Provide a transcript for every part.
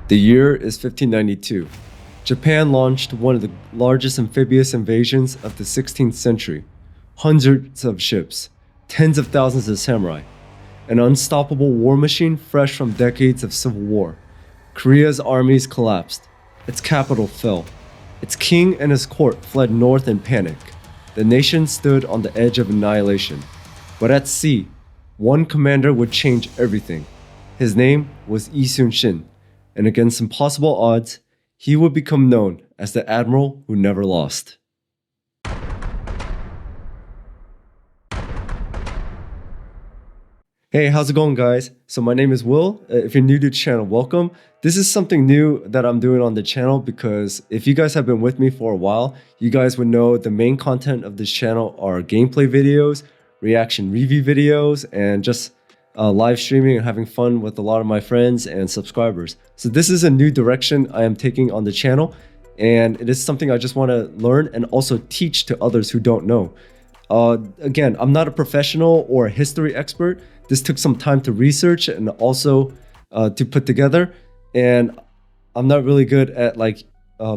The year is 1592. Japan launched one of the largest amphibious invasions of the 16th century. Hundreds of ships, tens of thousands of samurai, an unstoppable war machine fresh from decades of civil war. Korea's armies collapsed. Its capital fell. Its king and his court fled north in panic. The nation stood on the edge of annihilation. But at sea, one commander would change everything. His name was Shin, and against impossible odds, he would become known as the Admiral who never lost. Hey, how's it going, guys? So my name is Will. If you're new to the channel, welcome. This is something new that I'm doing on the channel because if you guys have been with me for a while, you guys would know the main content of this channel are gameplay videos, reaction review videos, and just live streaming and having fun with a lot of my friends and subscribers. So this is a new direction I am taking on the channel, and it is something I just want to learn and also teach to others who don't know. Again, I'm not a professional or a history expert. This took some time to research and also to put together. And I'm not really good at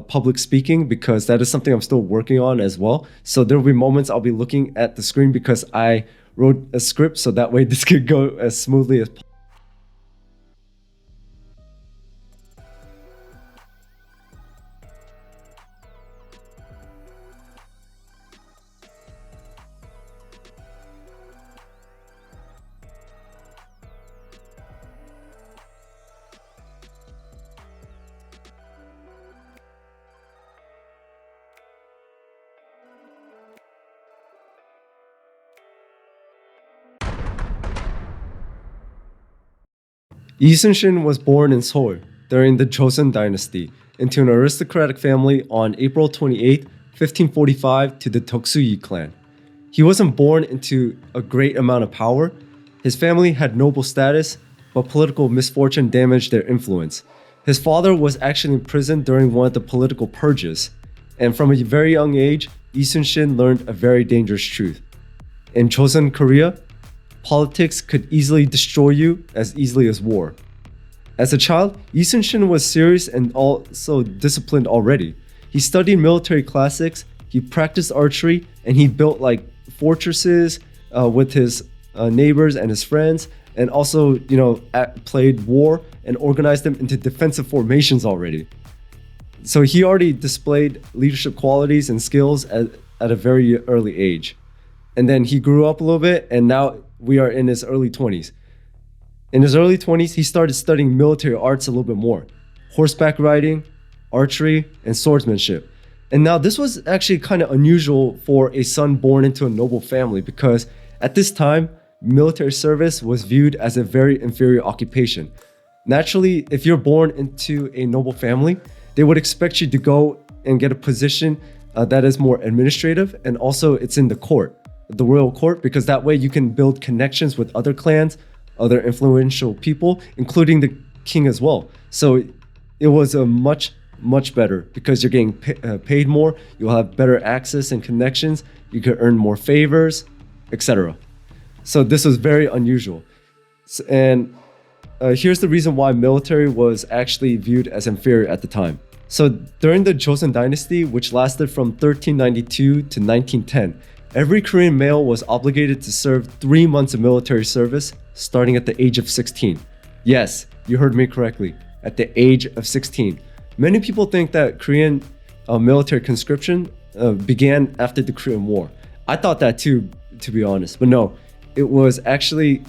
public speaking because that is something I'm still working on as well. So there will be moments I'll be looking at the screen because I wrote a script so that way this could go as smoothly as possible. Shin was born in Seoul during the Joseon dynasty into an aristocratic family on April 28, 1545 to the Toksuyi clan. He wasn't born into a great amount of power. His family had noble status, but political misfortune damaged their influence. His father was actually imprisoned during one of the political purges, and from a very young age, Shin learned a very dangerous truth. In Joseon, Korea, politics could easily destroy you as easily as war. As a child, Shin was serious and also disciplined already. He studied military classics, he practiced archery, and he built fortresses with his neighbors and his friends, and also, played war and organized them into defensive formations already. So he already displayed leadership qualities and skills at a very early age. And then he grew up a little bit, and now we are in his early 20s. In his early 20s, he started studying military arts a little bit more. Horseback riding, archery, and swordsmanship. And now this was actually kind of unusual for a son born into a noble family because at this time, military service was viewed as a very inferior occupation. Naturally, if you're born into a noble family, they would expect you to go and get a position that is more administrative, and also it's in the court, the royal court, because that way you can build connections with other clans, other influential people, including the king as well. So it was a much better because you're getting paid more, you'll have better access and connections, you could earn more favors, etc. So this was very unusual. And here's the reason why military was actually viewed as inferior at the time. So during the Joseon dynasty, which lasted from 1392 to 1910, every Korean male was obligated to serve 3 months of military service starting at the age of 16. Yes, you heard me correctly, at the age of 16. Many people think that Korean military conscription began after the Korean War. I thought that too, to be honest, but no, it was actually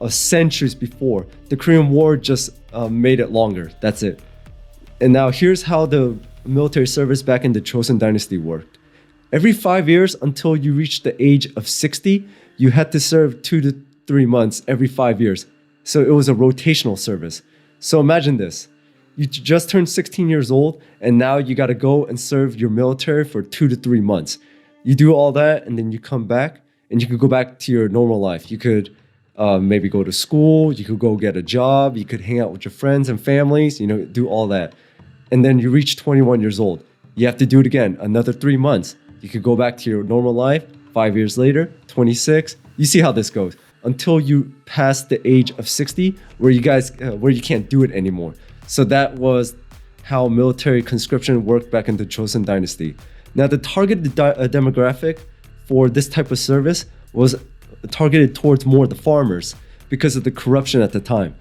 centuries before. The Korean War just made it longer, that's it. And now here's how the military service back in the Joseon dynasty worked. Every 5 years until you reach the age of 60, you had to serve 2 to 3 months every 5 years. So it was a rotational service. So imagine this. You just turned 16 years old and now you got to go and serve your military for 2 to 3 months. You do all that and then you come back and you could go back to your normal life. You could maybe go to school, you could go get a job, you could hang out with your friends and families, do all that. And then you reach 21 years old. You have to do it again, another 3 months. You could go back to your normal life, 5 years later, 26. You see how this goes. until you pass the age of 60, where you can't do it anymore. So that was how military conscription worked back in the Joseon dynasty. Now, the targeted demographic for this type of service was targeted towards more the farmers because of the corruption at the time.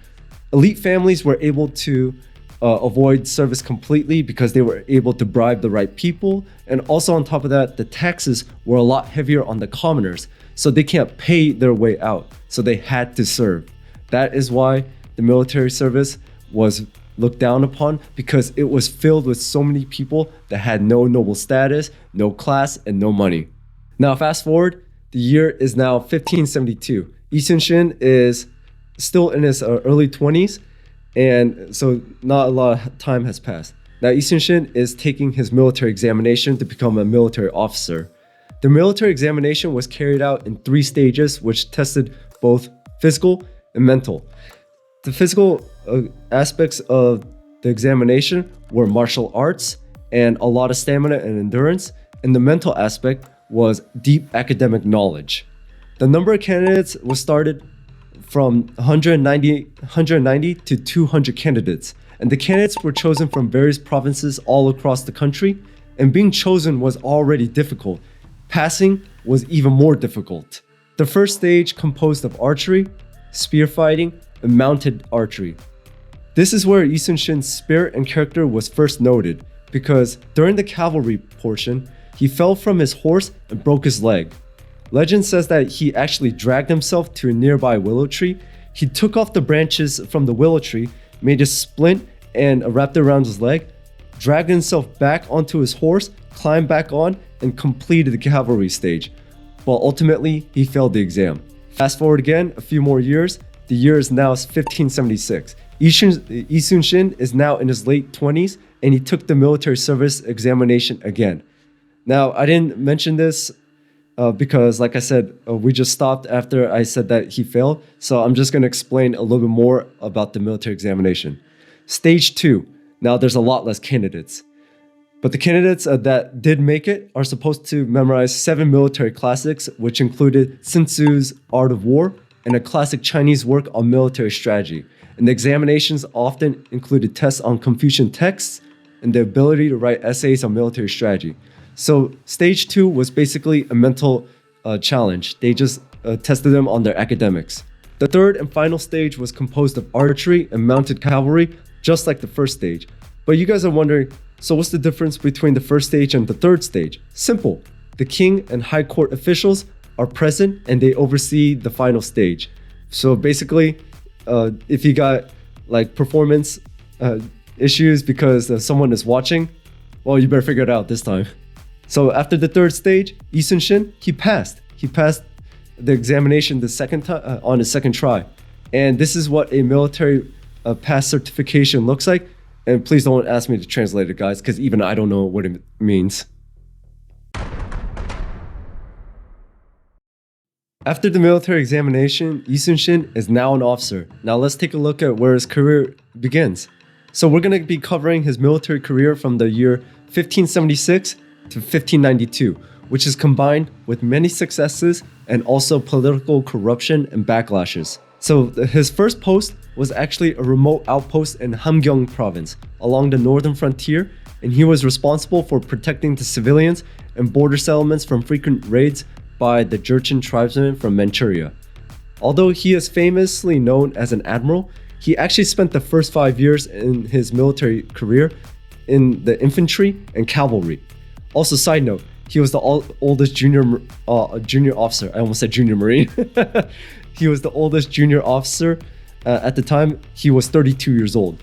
Elite families were able to avoid service completely because they were able to bribe the right people. And also on top of that, the taxes were a lot heavier on the commoners, so they can't pay their way out. So they had to serve. That is why the military service was looked down upon, because it was filled with so many people that had no noble status, no class, and no money. Now, fast forward, the year is now 1572. Lee Shin is still in his early 20s, and so not a lot of time has passed. Now, Lee Shin is taking his military examination to become a military officer. The military examination was carried out in 3 stages, which tested both physical and mental. The physical aspects of the examination were martial arts and a lot of stamina and endurance, and the mental aspect was deep academic knowledge. The number of candidates was started from 190 to 200 candidates, and the candidates were chosen from various provinces all across the country, and being chosen was already difficult. Passing was even more difficult. The first stage composed of archery, spear fighting, and mounted archery. This is where Lee Shin's spirit and character was first noted, because during the cavalry portion, he fell from his horse and broke his leg. Legend says that he actually dragged himself to a nearby willow tree. He took off the branches from the willow tree, made a splint and wrapped it around his leg, dragged himself back onto his horse, climbed back on, and completed the cavalry stage. But ultimately, he failed the exam. Fast forward again, a few more years. The year is now 1576. Lee Shin is now in his late 20s, and he took the military service examination again. Now, I didn't mention this because, like I said, we just stopped after I said that he failed. So I'm just going to explain a little bit more about the military examination. Stage 2. Now, there's a lot less candidates. But the candidates that did make it are supposed to memorize 7 military classics, which included Sun Tzu's Art of War and a classic Chinese work on military strategy. And the examinations often included tests on Confucian texts and the ability to write essays on military strategy. So stage 2 was basically a mental challenge. They just tested them on their academics. The third and final stage was composed of archery and mounted cavalry, just like the first stage. But you guys are wondering, so what's the difference between the first stage and the third stage? Simple. The king and high court officials are present and they oversee the final stage. So basically, if you got like performance issues because someone is watching, well, you better figure it out this time. So after the third stage, Lee Shin, he passed. He passed the examination the second time on his second try. And this is what a military pass certification looks like. And please don't ask me to translate it, guys, because even I don't know what it means. After the military examination, Lee Shin is now an officer. Now let's take a look at where his career begins. So we're going to be covering his military career from the year 1576 to 1592, which is combined with many successes and also political corruption and backlashes. So his first post was actually a remote outpost in Hamgyong province along the northern frontier, and he was responsible for protecting the civilians and border settlements from frequent raids by the Jurchen tribesmen from Manchuria. Although he is famously known as an admiral, he actually spent the first 5 years in his military career in the infantry and cavalry. Also, side note, he was the oldest junior officer. I almost said junior marine. He was the oldest junior officer. At the time, he was 32 years old.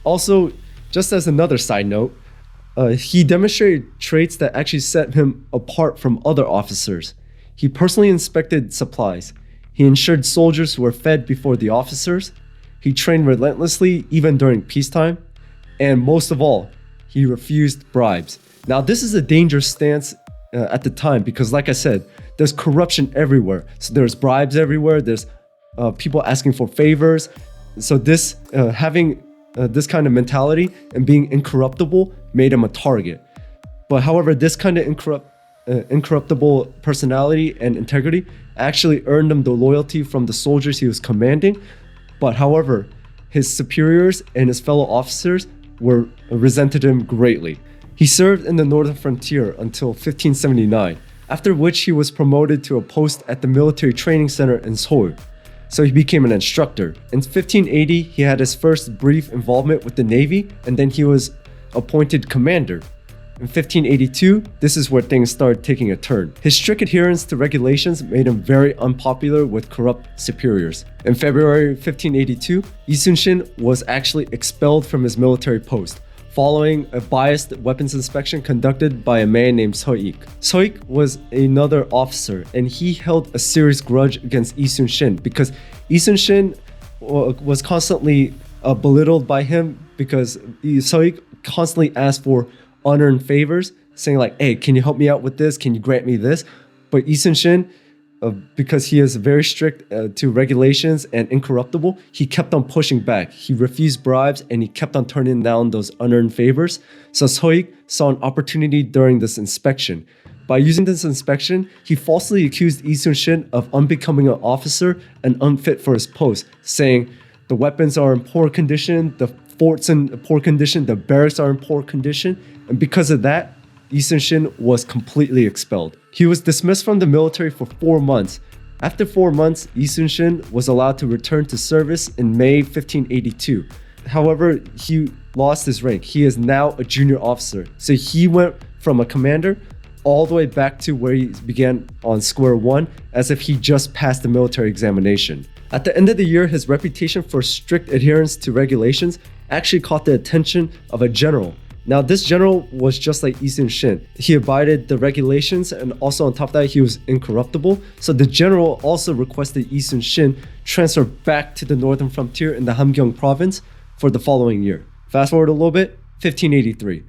Also, just as another side note, he demonstrated traits that actually set him apart from other officers. He personally inspected supplies. He ensured soldiers were fed before the officers. He trained relentlessly even during peacetime. And most of all, he refused bribes. Now, this is a dangerous stance at the time because, like I said, there's corruption everywhere. So there's bribes everywhere. There's people asking for favors. So this having this kind of mentality and being incorruptible made him a target. But however, this kind of incorruptible personality and integrity actually earned him the loyalty from the soldiers he was commanding. But however, his superiors and his fellow officers resented him greatly. He served in the northern frontier until 1579, after which he was promoted to a post at the military training center in Seoul. So he became an instructor. In 1580, he had his first brief involvement with the Navy, and then he was appointed commander. In 1582, this is where things started taking a turn. His strict adherence to regulations made him very unpopular with corrupt superiors. In February 1582, Shin was actually expelled from his military post, following a biased weapons inspection conducted by a man named Seoik. Seoik was another officer, and he held a serious grudge against Shin because Shin was constantly belittled by him because Seoik constantly asked for unearned favors, saying like, hey, can you help me out with this? Can you grant me this? But Shin, because he is very strict to regulations and incorruptible, he kept on pushing back. He refused bribes and he kept on turning down those unearned favors. So Seoik saw an opportunity during this inspection. By using this inspection, he falsely accused Shin of unbecoming an officer and unfit for his post, saying the weapons are in poor condition, the fort's in poor condition, the barracks are in poor condition, and because of that, Shin was completely expelled. He was dismissed from the military for 4 months. After 4 months, Shin was allowed to return to service in May 1582. However, he lost his rank. He is now a junior officer. So he went from a commander all the way back to where he began on square one, as if he just passed the military examination. At the end of the year, his reputation for strict adherence to regulations actually caught the attention of a general. Now, this general was just like Shin. He abided the regulations, and also on top of that, he was incorruptible. So the general also requested Shin transfer back to the northern frontier in the Hamgyong province for the following year. Fast forward a little bit, 1583.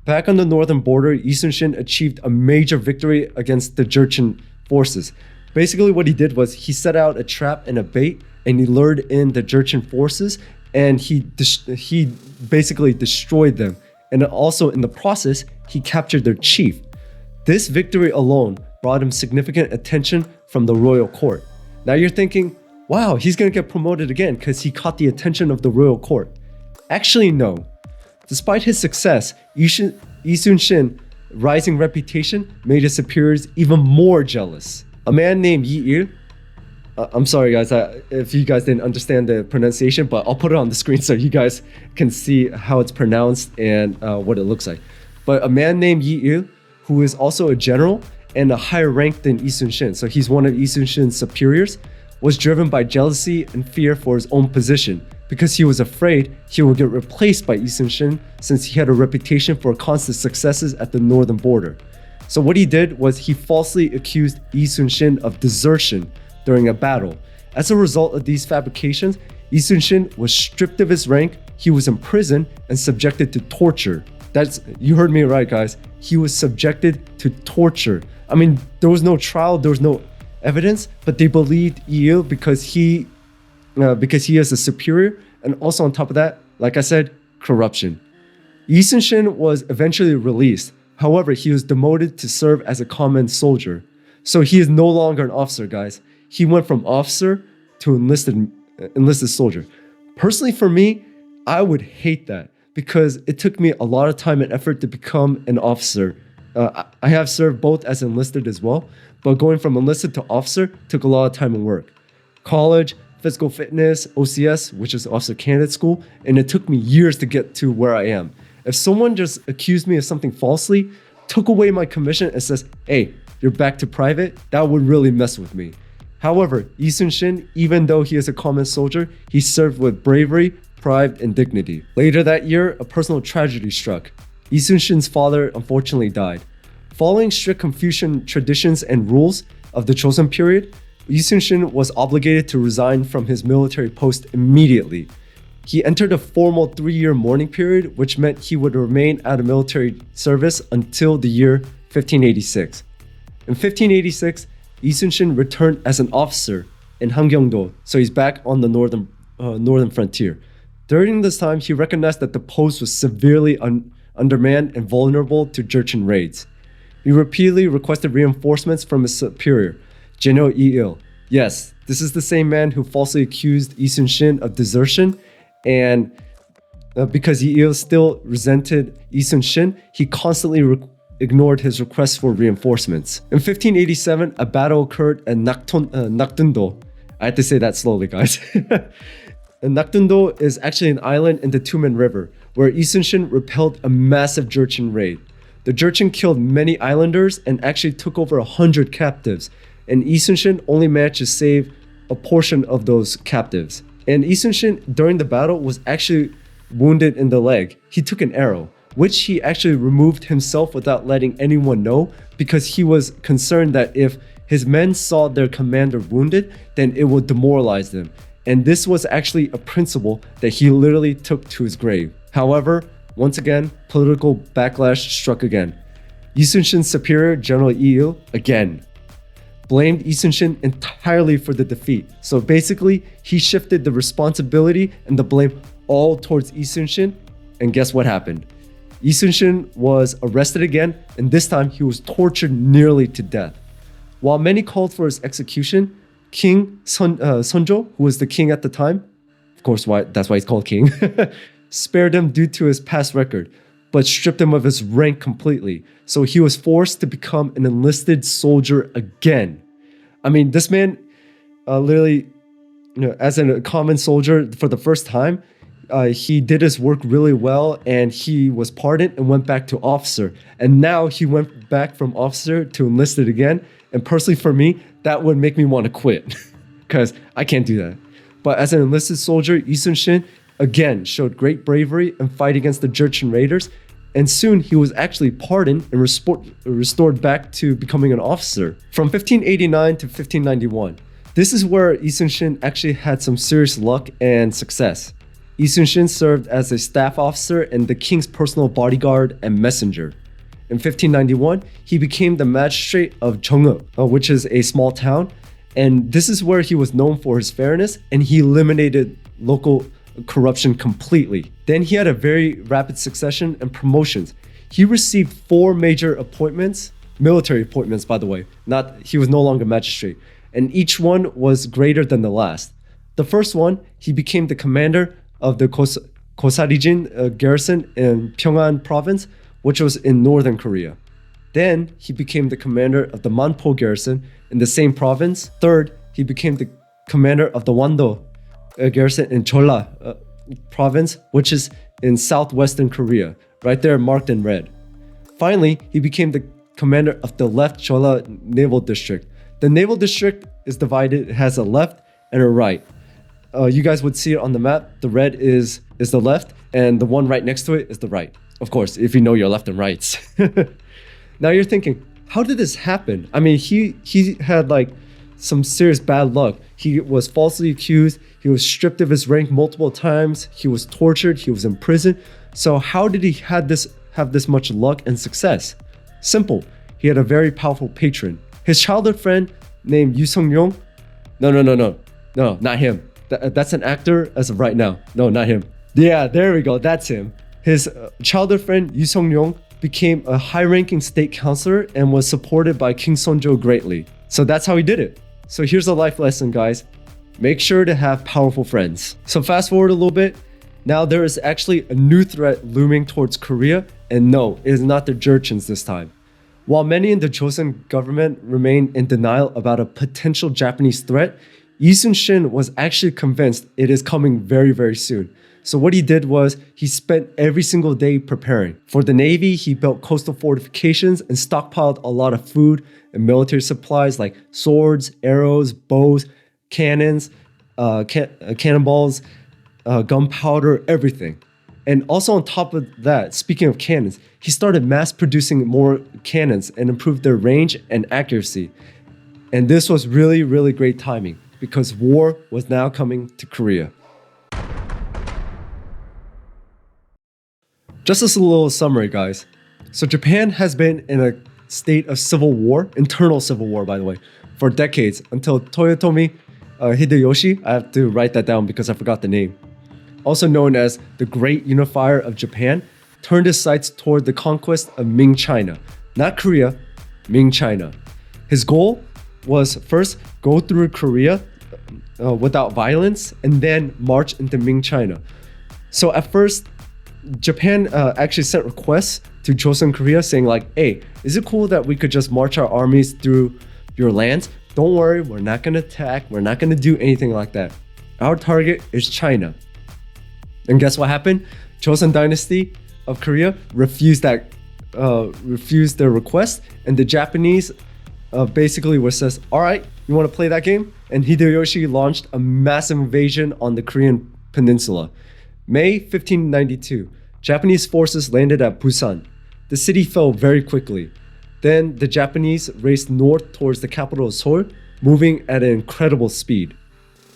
Back on the northern border, Shin achieved a major victory against the Jurchen forces. Basically, what he did was he set out a trap and a bait, and he lured in the Jurchen forces, and he basically destroyed them. And also in the process, he captured their chief. This victory alone brought him significant attention from the royal court. Now you're thinking, wow, he's gonna get promoted again because he caught the attention of the royal court. Actually, no. Despite his success, Shin rising reputation made his superiors even more jealous. A man named Il, I'm sorry guys, if you guys didn't understand the pronunciation, but I'll put it on the screen so you guys can see how it's pronounced and what it looks like. But a man named Il, who is also a general and a higher rank than Shin, so he's one of Shin's superiors, was driven by jealousy and fear for his own position because he was afraid he would get replaced by Shin since he had a reputation for constant successes at the northern border. So what he did was he falsely accused Shin of desertion during a battle. As a result of these fabrications, Shin was stripped of his rank, he was imprisoned and subjected to torture. You heard me right, guys. He was subjected to torture. I mean, there was no trial, there was no evidence, but they believed Il because he is a superior, and also on top of that, like I said, corruption. Shin was eventually released. However, he was demoted to serve as a common soldier. So he is no longer an officer, guys. He went from officer to enlisted soldier. Personally, for me, I would hate that because it took me a lot of time and effort to become an officer. I have served both as enlisted as well, but going from enlisted to officer took a lot of time and work. College, physical fitness, OCS, which is Officer Candidate School, and it took me years to get to where I am. If someone just accused me of something falsely, took away my commission and says, hey, you're back to private, that would really mess with me. However, Shin, even though he is a common soldier, he served with bravery, pride, and dignity. Later that year, a personal tragedy struck. Shin's father unfortunately died. Following strict Confucian traditions and rules of the Joseon period, Shin was obligated to resign from his military post immediately. He entered a formal 3-year mourning period, which meant he would remain out of military service until the year 1586. In 1586, Shin returned as an officer in Hamgyongdo, so he's back on the northern frontier. During this time, he recognized that the post was severely undermanned and vulnerable to Jurchen raids. He repeatedly requested reinforcements from his superior, General Il. Yes, this is the same man who falsely accused Yi Sun-shin of desertion, and because Il still resented Yi Sun-shin, he constantly ignored his requests for reinforcements. In 1587, a battle occurred at Naktundo. I had to say that slowly, guys. Naktundo is actually an island in the Tumen River, where Yi Sun-shin repelled a massive Jurchen raid. The Jurchen killed many islanders and actually took over 100 captives, and Yi Sun-shin only managed to save a portion of those captives. And Yi Sun-shin, during the battle, was actually wounded in the leg. He took an arrow, which he actually removed himself without letting anyone know, because he was concerned that if his men saw their commander wounded, then it would demoralize them. And this was actually a principle that he literally took to his grave. However, once again, political backlash struck again. Yi Sun-shin's superior, General Il, again, blamed Yi Sun-shin entirely for the defeat. So basically, he shifted the responsibility and the blame all towards Yi Sun-shin, and guess what happened? Yi Sun-shin was arrested again, and this time he was tortured nearly to death. While many called for his execution, King Sunjo, who was the king at the time, of course that's why he's called king, spared him due to his past record, but stripped him of his rank completely. So he was forced to become an enlisted soldier again. I mean, this man literally, as a common soldier for the first time, he did his work really well, and he was pardoned and went back to officer. And now he went back from officer to enlisted again. And personally for me, that would make me want to quit because I can't do that. But as an enlisted soldier, Yi Sun-shin again showed great bravery and fight against the Jurchen raiders. And soon he was actually pardoned and restored back to becoming an officer. From 1589 to 1591, this is where Yi Sun-shin actually had some serious luck and success. Yi Sun-shin served as a staff officer and the king's personal bodyguard and messenger. In 1591, he became the magistrate of Cheongge, which is a small town, and this is where he was known for his fairness, and he eliminated local corruption completely. Then he had a very rapid succession and promotions. He received 4 major appointments, military appointments by the way, he was no longer magistrate, and each one was greater than the last. The first one, he became the commander of the Kosarijin garrison in Pyongan province, which was in northern Korea. Then he became the commander of the Manpo garrison in the same province. Third, he became the commander of the Wando garrison in Cholla province, which is in southwestern Korea, right there marked in red. Finally, he became the commander of the left Cholla naval district. The naval district is divided, it has a left and a right. You guys would see it on the map. The red is the left, and the one right next to it is the right. Of course, if you know your left and rights. Now you're thinking, how did this happen? I mean, he had like some serious bad luck. He was falsely accused. He was stripped of his rank multiple times. He was tortured. He was in prison. So how did he have this much luck and success? Simple. He had a very powerful patron. His childhood friend named Yoo Sung-yong. No, not him. That's an actor as of right now. No, not him. Yeah, there we go. That's him. His childhood friend Yoo Sung-yong became a high-ranking state counselor and was supported by King Sunjo greatly. So that's how he did it. So here's a life lesson, guys. Make sure to have powerful friends. So fast forward a little bit. Now there is actually a new threat looming towards Korea, and no, it is not the Jurchens this time. While many in the Joseon government remain in denial about a potential Japanese threat, Yi Sun-shin was actually convinced it is coming very, very soon. So what he did was he spent every single day preparing. For the Navy, he built coastal fortifications and stockpiled a lot of food and military supplies like swords, arrows, bows, cannons, cannonballs, gunpowder, everything. And also on top of that, speaking of cannons, he started mass producing more cannons and improved their range and accuracy. And this was really, really great timing because war was now coming to Korea. Just as a little summary, guys. So Japan has been in a state of civil war, internal civil war, by the way, for decades until Toyotomi Hideyoshi, I have to write that down because I forgot the name, also known as the Great Unifier of Japan, turned his sights toward the conquest of Ming China, not Korea, Ming China. His goal was first go through Korea without violence and then march into Ming China. So at first, Japan actually sent requests to Joseon Korea saying like, hey, is it cool that we could just march our armies through your lands? Don't worry, we're not going to attack. We're not going to do anything like that. Our target is China. And guess what happened? Joseon Dynasty of Korea refused their request, and the Japanese basically says, all right, you want to play that game? And Hideyoshi launched a massive invasion on the Korean peninsula. May 1592, Japanese forces landed at Busan. The city fell very quickly. Then the Japanese raced north towards the capital of Seoul, moving at an incredible speed.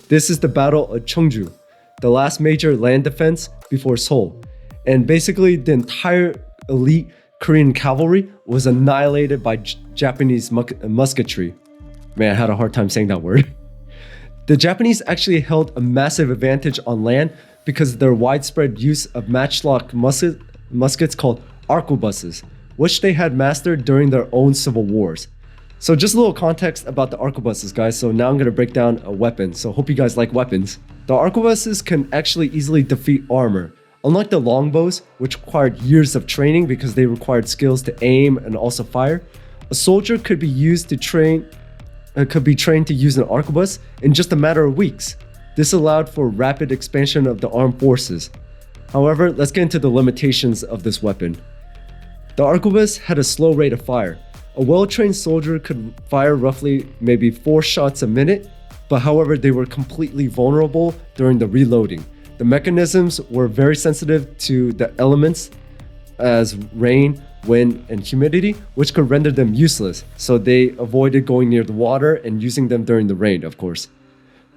This is the Battle of Cheongju, the last major land defense before Seoul. And basically the entire elite Korean cavalry was annihilated by Japanese musketry. Man, I had a hard time saying that word. The Japanese actually held a massive advantage on land because of their widespread use of matchlock muskets called arquebuses, which they had mastered during their own civil wars. So just a little context about the arquebuses, guys. So now I'm going to break down a weapon. So hope you guys like weapons. The arquebuses can actually easily defeat armor. Unlike the longbows, which required years of training because they required skills to aim and also fire, a soldier could be trained to use an arquebus in just a matter of weeks. This allowed for rapid expansion of the armed forces. However, let's get into the limitations of this weapon. The arquebus had a slow rate of fire. A well-trained soldier could fire roughly maybe 4 shots a minute, but however, they were completely vulnerable during the reloading. The mechanisms were very sensitive to the elements as rain, wind, and humidity, which could render them useless, so they avoided going near the water and using them during the rain, of course.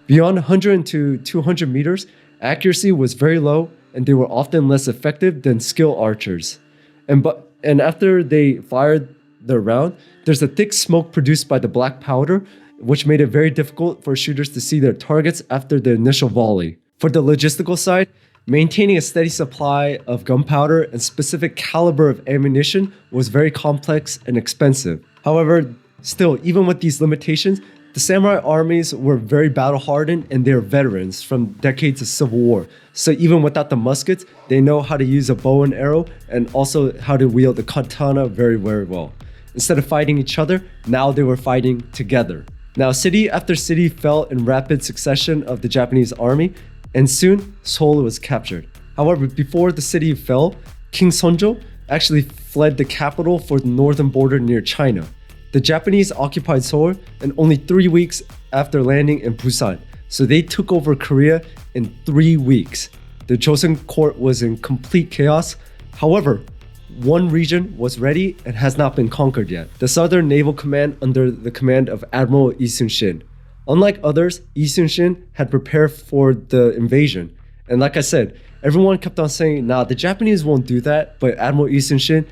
Beyond 100 to 200 meters, accuracy was very low, and they were often less effective than skilled archers. And after they fired their round, there's a thick smoke produced by the black powder, which made it very difficult for shooters to see their targets after the initial volley. For the logistical side, maintaining a steady supply of gunpowder and specific caliber of ammunition was very complex and expensive. However, still, even with these limitations, the samurai armies were very battle-hardened and they're veterans from decades of civil war. So even without the muskets, they know how to use a bow and arrow and also how to wield the katana very, very well. Instead of fighting each other, now they were fighting together. Now, city after city fell in rapid succession of the Japanese army, and soon Seoul was captured. However, before the city fell, King Seonjo actually fled the capital for the northern border near China. The Japanese occupied Seoul and only 3 weeks after landing in Busan, so they took over Korea in 3 weeks. The Joseon court was in complete chaos. However, one region was ready and has not been conquered yet. The Southern Naval Command under the command of Admiral Shin. Unlike others, Shin had prepared for the invasion. And like I said, everyone kept on saying, nah, the Japanese won't do that. But Admiral Shin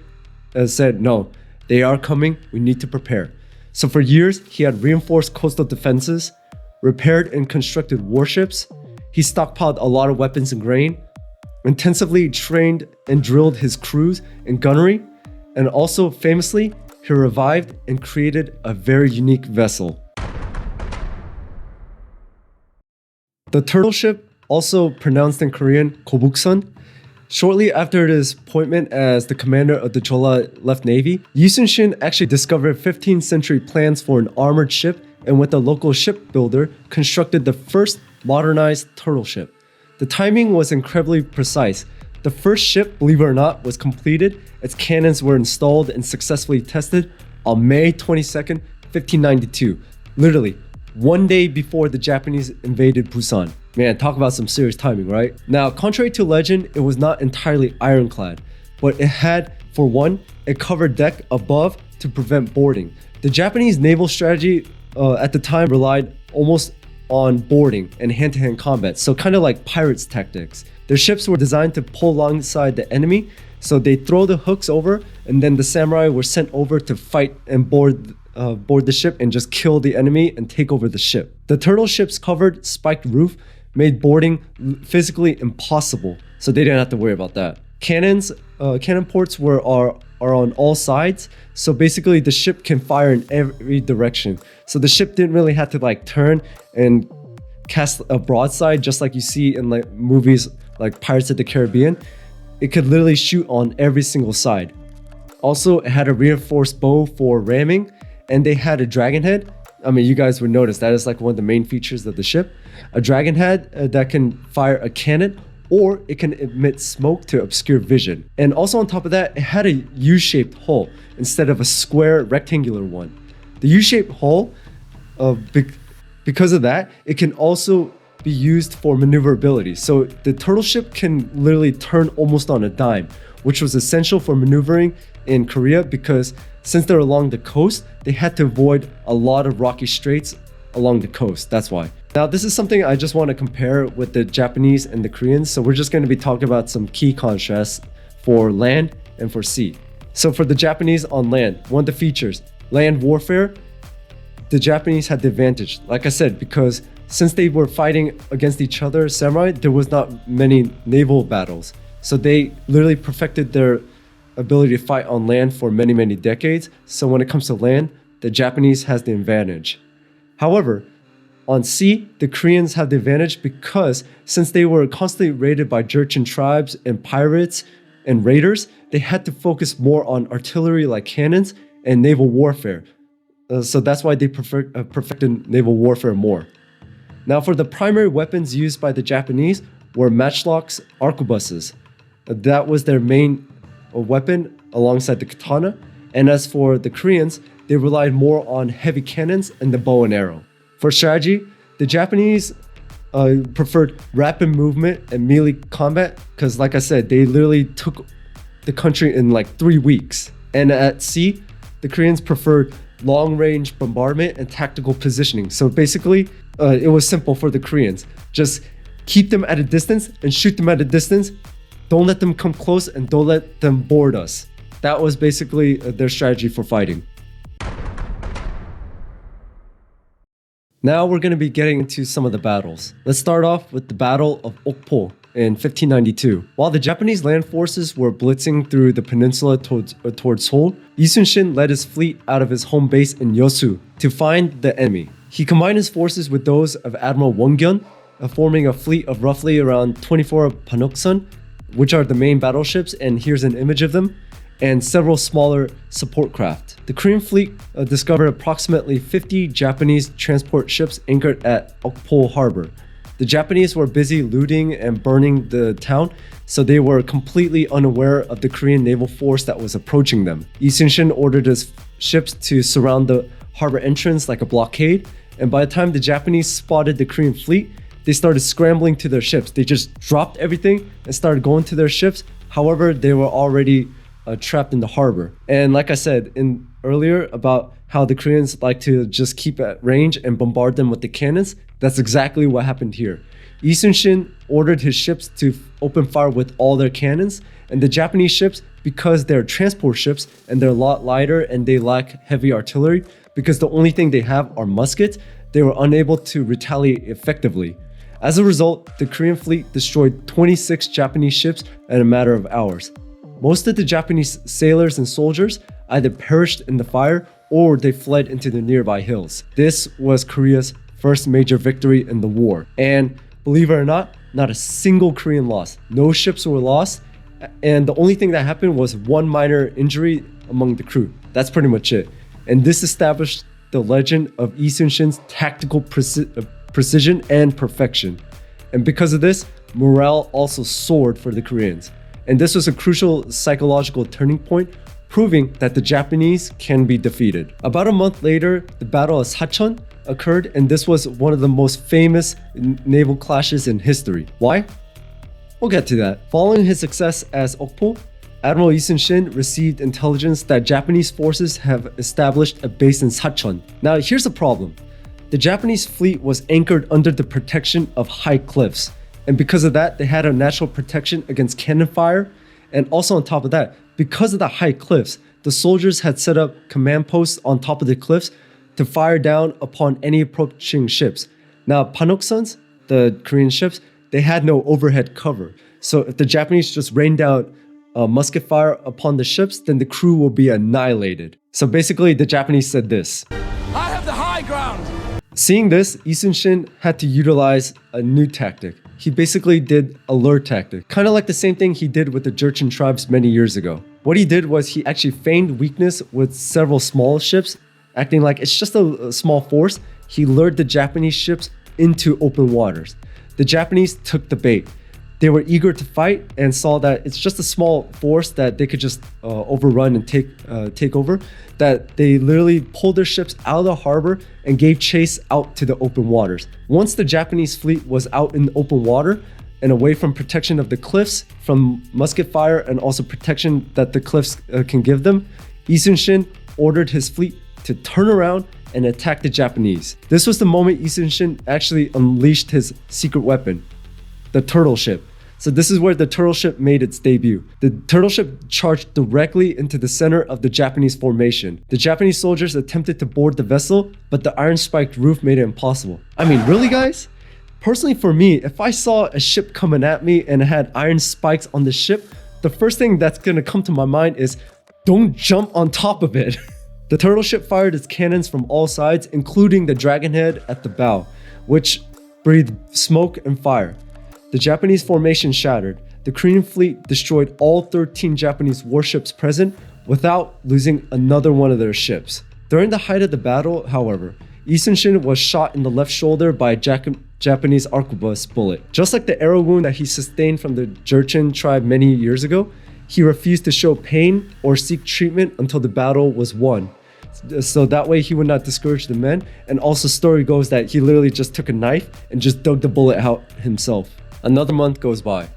said, no, they are coming. We need to prepare. So for years, he had reinforced coastal defenses, repaired and constructed warships. He stockpiled a lot of weapons and grain, intensively trained and drilled his crews in gunnery, and also famously, he revived and created a very unique vessel. The turtle ship, also pronounced in Korean Kobuksun, shortly after his appointment as the commander of the Chola Left Navy, Shin actually discovered 15th century plans for an armored ship and with a local shipbuilder constructed the first modernized turtle ship. The timing was incredibly precise. The first ship, believe it or not, was completed. Its cannons were installed and successfully tested on May 22nd, 1592. Literally, 1 day before the Japanese invaded Busan. Man, talk about some serious timing, right? Now, contrary to legend, it was not entirely ironclad, but it had, for one, a covered deck above to prevent boarding. The Japanese naval strategy at the time relied almost on boarding and hand-to-hand combat, so kind of like pirates' tactics. Their ships were designed to pull alongside the enemy, so they throw the hooks over, and then the samurai were sent over to fight and board the ship and just kill the enemy and take over the ship. The turtle ship's covered, spiked roof made boarding physically impossible, so they didn't have to worry about that. Cannon ports were are on all sides. So basically the ship can fire in every direction. So the ship didn't really have to like turn and cast a broadside just like you see in like movies like Pirates of the Caribbean. It could literally shoot on every single side. Also, it had a reinforced bow for ramming, and they had a dragon head. I mean, you guys would notice that is like one of the main features of the ship. A dragon head that can fire a cannon, or it can emit smoke to obscure vision. And also on top of that, it had a U-shaped hull instead of a square rectangular one. The U-shaped hull, because of that, it can also be used for maneuverability. So the turtle ship can literally turn almost on a dime, which was essential for maneuvering in Korea because since they're along the coast, they had to avoid a lot of rocky straits along the coast. That's why. Now, this is something I just want to compare with the Japanese and the Koreans. So we're just going to be talking about some key contrasts for land and for sea. So for the Japanese on land, one of the features, land warfare, the Japanese had the advantage. Like I said, because since they were fighting against each other, samurai, there was not many naval battles. So they literally perfected their ability to fight on land for many, many decades. So when it comes to land, the Japanese has the advantage. However, on sea, the Koreans have the advantage because since they were constantly raided by Jurchen tribes and pirates and raiders, they had to focus more on artillery like cannons and naval warfare. So that's why they perfected naval warfare more. Now for the primary weapons used by the Japanese were matchlocks, arquebuses. That was their main weapon alongside the katana. And as for the Koreans, they relied more on heavy cannons and the bow and arrow. For strategy, the Japanese preferred rapid movement and melee combat because, like I said, they literally took the country in like 3 weeks. And at sea, the Koreans preferred long-range bombardment and tactical positioning. So basically, it was simple for the Koreans. Just keep them at a distance and shoot them at a distance. Don't let them come close and don't let them board us. That was basically their strategy for fighting. Now we're going to be getting into some of the battles. Let's start off with the Battle of Okpo in 1592. While the Japanese land forces were blitzing through the peninsula towards Seoul, Shin led his fleet out of his home base in Yosu to find the enemy. He combined his forces with those of Admiral Wongyun, forming a fleet of roughly around 24 Panoksun, which are the main battleships, and here's an image of them, and several smaller support craft. The Korean fleet discovered approximately 50 Japanese transport ships anchored at Okpo Harbor. The Japanese were busy looting and burning the town, so they were completely unaware of the Korean naval force that was approaching them. Shin ordered his ships to surround the harbor entrance like a blockade, and by the time the Japanese spotted the Korean fleet, they started scrambling to their ships. They just dropped everything and started going to their ships. However, they were already trapped in the harbor. And like I said earlier about how the Koreans like to just keep at range and bombard them with the cannons, that's exactly what happened here. Shin ordered his ships to open fire with all their cannons, and the Japanese ships, because they're transport ships and they're a lot lighter and they lack heavy artillery, because the only thing they have are muskets, they were unable to retaliate effectively. As a result, the Korean fleet destroyed 26 Japanese ships in a matter of hours. Most of the Japanese sailors and soldiers either perished in the fire or they fled into the nearby hills. This was Korea's first major victory in the war. And believe it or not a single Korean lost. No ships were lost. And the only thing that happened was one minor injury among the crew. That's pretty much it. And this established the legend of Shin's tactical precision and perfection. And because of this, morale also soared for the Koreans. And this was a crucial psychological turning point, proving that the Japanese can be defeated. About a month later, the Battle of Sachon occurred, and this was one of the most famous naval clashes in history. Why? We'll get to that. Following his success as Okpo, Admiral Shin received intelligence that Japanese forces have established a base in Sachon. Now, here's the problem. The Japanese fleet was anchored under the protection of high cliffs. And because of that, they had a natural protection against cannon fire. And also on top of that, because of the high cliffs, the soldiers had set up command posts on top of the cliffs to fire down upon any approaching ships. Now, Panoksuns, the Korean ships, they had no overhead cover. So if the Japanese just rained down musket fire upon the ships, then the crew will be annihilated. So basically, the Japanese said this. I have the high ground! Seeing this, Shin had to utilize a new tactic. He basically did a lure tactic, kind of like the same thing he did with the Jurchen tribes many years ago. What he did was he actually feigned weakness with several small ships, acting like it's just a small force. He lured the Japanese ships into open waters. The Japanese took the bait. They were eager to fight and saw that it's just a small force that they could just overrun and take over, that they literally pulled their ships out of the harbor and gave chase out to the open waters. Once the Japanese fleet was out in the open water and away from protection of the cliffs, from musket fire and also protection that the cliffs can give them, Shin ordered his fleet to turn around and attack the Japanese. This was the moment Shin actually unleashed his secret weapon, the turtle ship. So this is where the turtle ship made its debut. The turtle ship charged directly into the center of the Japanese formation. The Japanese soldiers attempted to board the vessel, but the iron-spiked roof made it impossible. I mean, really guys? Personally for me, if I saw a ship coming at me and it had iron spikes on the ship, the first thing that's gonna come to my mind is, don't jump on top of it. The turtle ship fired its cannons from all sides, including the dragonhead at the bow, which breathed smoke and fire. The Japanese formation shattered. The Korean fleet destroyed all 13 Japanese warships present without losing another one of their ships. During the height of the battle, however, Shin was shot in the left shoulder by a Japanese arquebus bullet. Just like the arrow wound that he sustained from the Jurchen tribe many years ago, he refused to show pain or seek treatment until the battle was won. So that way he would not discourage the men. And also story goes that he literally just took a knife and just dug the bullet out himself. Another month goes by.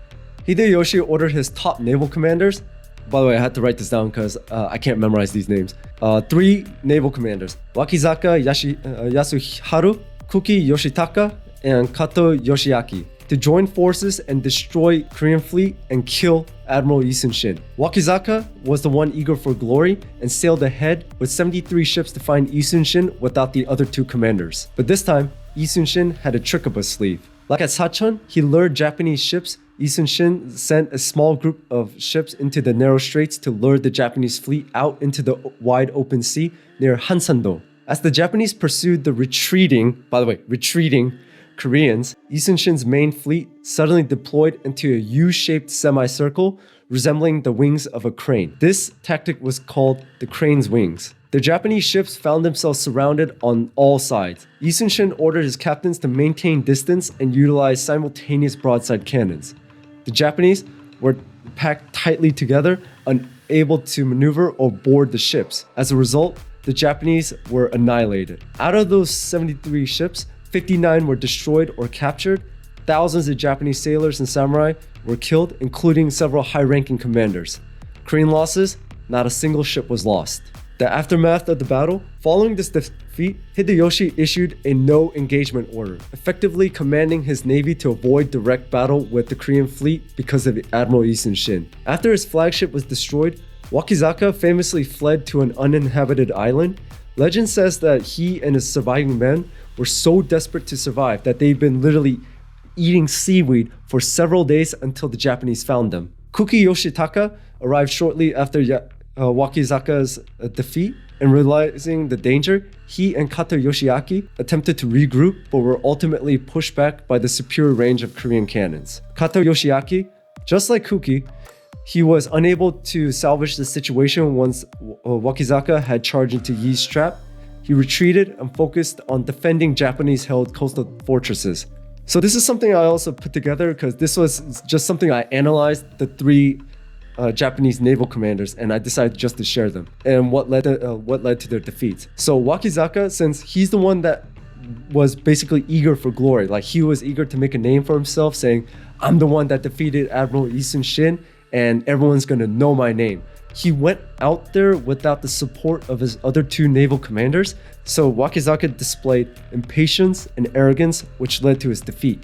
Hideyoshi ordered his top naval commanders. By the way, I had to write this down because I can't memorize these names. 3 naval commanders: Wakizaka Yasuharu, Kuki Yoshitaka, and Kato Yoshiaki, to join forces and destroy Korean fleet and kill Admiral Shin. Wakizaka was the one eager for glory and sailed ahead with 73 ships to find Shin without the other 2 commanders. But this time, Shin had a trick up his sleeve. Like at Sachon, he lured Japanese ships. Shin sent a small group of ships into the narrow straits to lure the Japanese fleet out into the wide open sea near Hansando. As the Japanese pursued the retreating Koreans, Shin's main fleet suddenly deployed into a U-shaped semicircle resembling the wings of a crane. This tactic was called the crane's wings. The Japanese ships found themselves surrounded on all sides. Shin ordered his captains to maintain distance and utilize simultaneous broadside cannons. The Japanese were packed tightly together, unable to maneuver or board the ships. As a result, the Japanese were annihilated. Out of those 73 ships, 59 were destroyed or captured. Thousands of Japanese sailors and samurai were killed, including several high-ranking commanders. Korean losses: not a single ship was lost. The aftermath of the battle: following this defeat, Hideyoshi issued a no-engagement order, effectively commanding his navy to avoid direct battle with the Korean fleet because of Admiral Shin. After his flagship was destroyed, Wakizaka famously fled to an uninhabited island. Legend says that he and his surviving men were so desperate to survive that they'd been literally eating seaweed for several days until the Japanese found them. Kuki Yoshitaka arrived shortly after Wakizaka's defeat, and realizing the danger, he and Kato Yoshiaki attempted to regroup but were ultimately pushed back by the superior range of Korean cannons. Kato Yoshiaki, just like Kuki, he was unable to salvage the situation once Wakizaka had charged into Yi's trap. He retreated and focused on defending Japanese-held coastal fortresses. So this is something I also put together because this was just something I analyzed, the 3 Japanese naval commanders, and I decided just to share them and what led to their defeats. So Wakizaka, since he's the one that was basically eager for glory, like he was eager to make a name for himself, saying, "I'm the one that defeated Admiral Shin, and everyone's gonna know my name." He went out there without the support of his other 2 naval commanders, so Wakizaka displayed impatience and arrogance, which led to his defeat.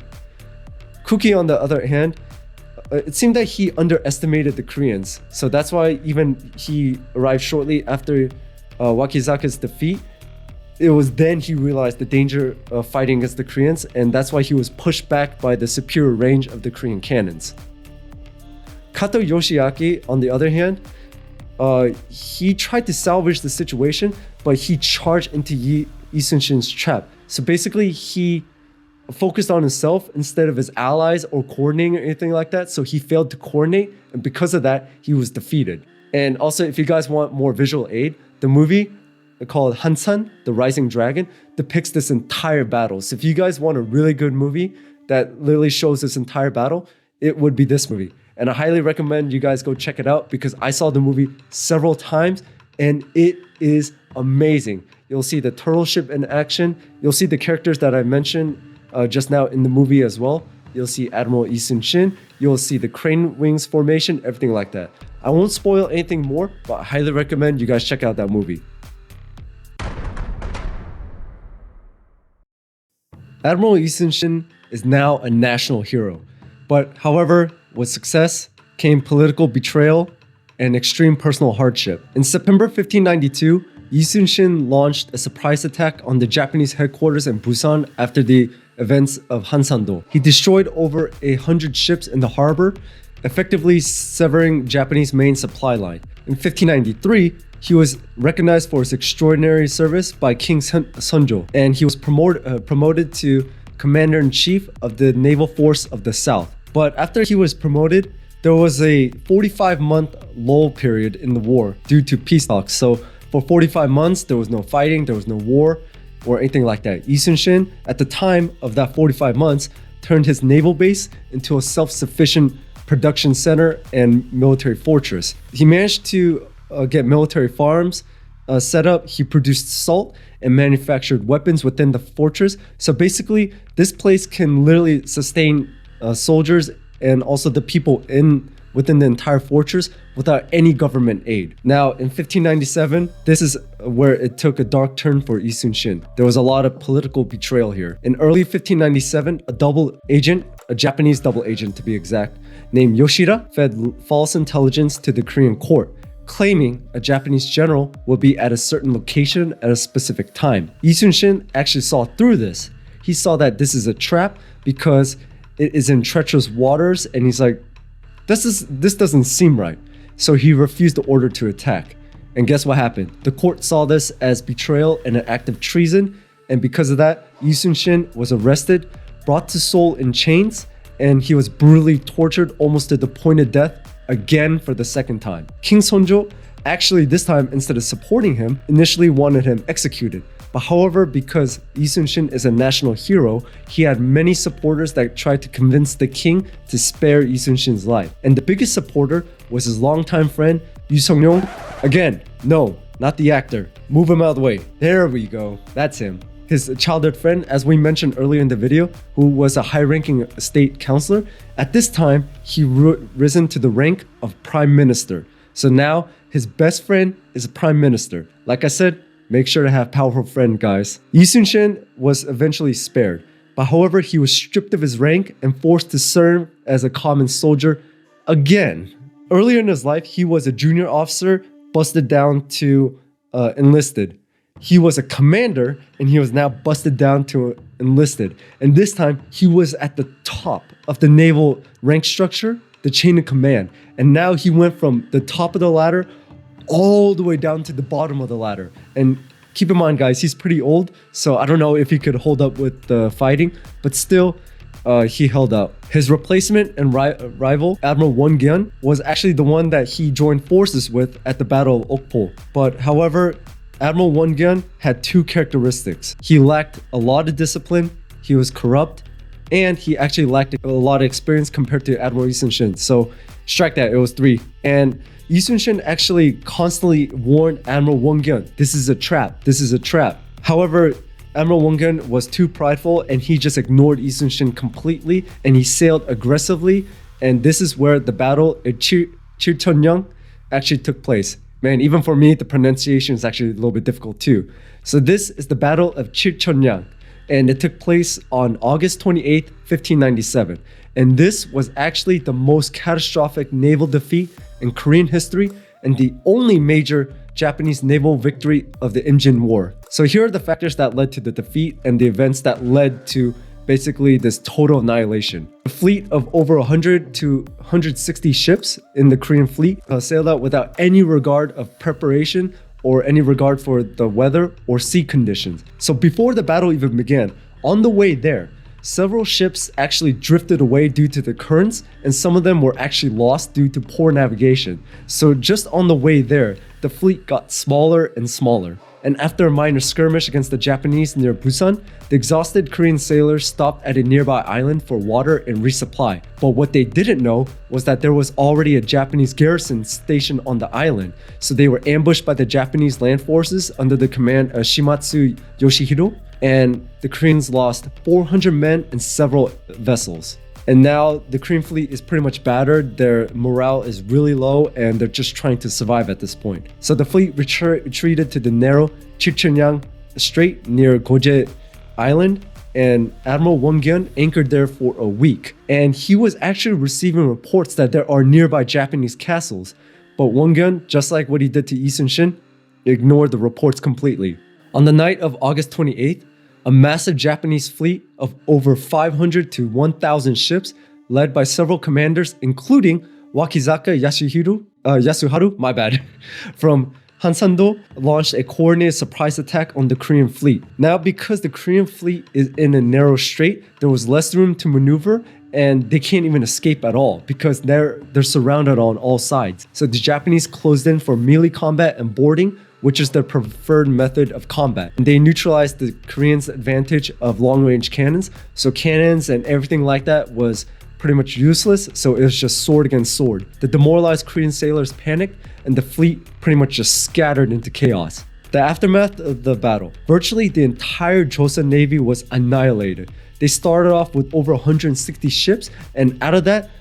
Kuki, on the other hand, it seemed that he underestimated the Koreans, so that's why even he arrived shortly after Wakizaka's defeat. It was then he realized the danger of fighting against the Koreans, and that's why he was pushed back by the superior range of the Korean cannons. Kato Yoshiaki, on the other hand, he tried to salvage the situation, but he charged into Lee Sun-shin's trap. So basically, he focused on himself instead of his allies or coordinating or anything like that. So he failed to coordinate, and because of that, he was defeated. And also, if you guys want more visual aid, the movie called Hansan, The Rising Dragon, depicts this entire battle. So if you guys want a really good movie that literally shows this entire battle, it would be this movie. And I highly recommend you guys go check it out because I saw the movie several times and it is amazing. You'll see the turtle ship in action. You'll see the characters that I mentioned just now in the movie as well. You'll see Admiral Lee Sun-shin. You'll see the crane wings formation, everything like that. I won't spoil anything more, but I highly recommend you guys check out that movie. Admiral Lee Sun-shin is now a national hero. But however, with success came political betrayal and extreme personal hardship. In September 1592, Lee Sun-shin launched a surprise attack on the Japanese headquarters in Busan after the events of Hansando. He destroyed over 100 ships in the harbor, effectively severing Japanese main supply line. In 1593, he was recognized for his extraordinary service by King Sunjo, and he was promoted to Commander-in-Chief of the Naval Force of the South. But after he was promoted, there was a 45-month lull period in the war due to peace talks. So for 45 months, there was no fighting, there was no war, or anything like that. Lee Sun-shin, at the time of that 45 months, turned his naval base into a self-sufficient production center and military fortress. He managed to get military farms set up. He produced salt and manufactured weapons within the fortress. So basically, this place can literally sustain soldiers and also the people within the entire fortress without any government aid. Now, in 1597, this is where it took a dark turn for Lee Sun-shin. There was a lot of political betrayal here. In early 1597, a Japanese double agent to be exact, named Yoshida, fed false intelligence to the Korean court, claiming a Japanese general would be at a certain location at a specific time. Lee Sun-shin actually saw through this. He saw that this is a trap because it is in treacherous waters, and he's like, this doesn't seem right. So he refused the order to attack. And guess what happened? The court saw this as betrayal and an act of treason, and because of that, Lee Sun-shin was arrested, brought to Seoul in chains, and he was brutally tortured almost to the point of death again for the second time. King Sonjo actually this time, instead of supporting him, initially wanted him executed. But however, because Lee Sun-shin is a national hero, he had many supporters that tried to convince the king to spare Lee Sun-shin's life. And the biggest supporter was his longtime friend, Yu Sung-yong. Again, no, not the actor. Move him out of the way. There we go. That's him. His childhood friend, as we mentioned earlier in the video, who was a high-ranking state counselor. At this time, he risen to the rank of prime minister. So now his best friend is a prime minister. Like I said, make sure to have powerful friend, guys. Lee Sun-shin was eventually spared, but however, he was stripped of his rank and forced to serve as a common soldier again. Earlier in his life, he was a junior officer, busted down to enlisted. He was a commander, and he was now busted down to enlisted. And this time, he was at the top of the naval rank structure, the chain of command. And now he went from the top of the ladder all the way down to the bottom of the ladder. And keep in mind, guys, he's pretty old, so I don't know if he could hold up with the fighting, but still, he held out. His replacement and rival, Admiral Won-gyun, was actually the one that he joined forces with at the Battle of Okpo. But however, Admiral Won-gyun had two characteristics. He lacked a lot of discipline, he was corrupt, and he actually lacked a lot of experience compared to Admiral Lee Sun-shin. So strike that, it was 3. And Lee Sun-shin actually constantly warned Admiral Won-gyun, this is a trap, this is a trap. However, Admiral Won-gyun was too prideful and he just ignored Lee Sun-shin completely, and he sailed aggressively, and this is where the battle at Chircheonyang actually took place. Man, even for me, the pronunciation is actually a little bit difficult too. So this is the Battle of Chircheonyang, and it took place on August 28th, 1597. And this was actually the most catastrophic naval defeat in Korean history and the only major Japanese naval victory of the Imjin War. So here are the factors that led to the defeat and the events that led to basically this total annihilation. A fleet of over 100 to 160 ships in the Korean fleet sailed out without any regard of preparation or any regard for the weather or sea conditions. So before the battle even began, on the way there, several ships actually drifted away due to the currents, and some of them were actually lost due to poor navigation. So just on the way there, the fleet got smaller and smaller. And after a minor skirmish against the Japanese near Busan, the exhausted Korean sailors stopped at a nearby island for water and resupply. But what they didn't know was that there was already a Japanese garrison stationed on the island. So they were ambushed by the Japanese land forces under the command of Shimatsu Yoshihiro, and the Koreans lost 400 men and several vessels. And now the Korean fleet is pretty much battered, their morale is really low, and they're just trying to survive at this point. So the fleet retreated to the narrow Chilcheonyang Strait near Goje Island, and Admiral Won-gyun anchored there for a week. And he was actually receiving reports that there are nearby Japanese castles, but Won-gyun, just like what he did to Lee Sun-shin, ignored the reports completely. On the night of August 28th, a massive Japanese fleet of over 500 to 1,000 ships, led by several commanders, including Wakizaka Yasuharu, from Hansando, launched a coordinated surprise attack on the Korean fleet. Now, because the Korean fleet is in a narrow strait, there was less room to maneuver, and they can't even escape at all because they're surrounded on all sides. So the Japanese closed in for melee combat and boarding, which is their preferred method of combat. And they neutralized the Koreans' advantage of long-range cannons. So cannons and everything like that was pretty much useless, so it was just sword against sword. The demoralized Korean sailors panicked, and the fleet pretty much just scattered into chaos. The aftermath of the battle. Virtually the entire Joseon Navy was annihilated. They started off with over 160 ships, and out of that,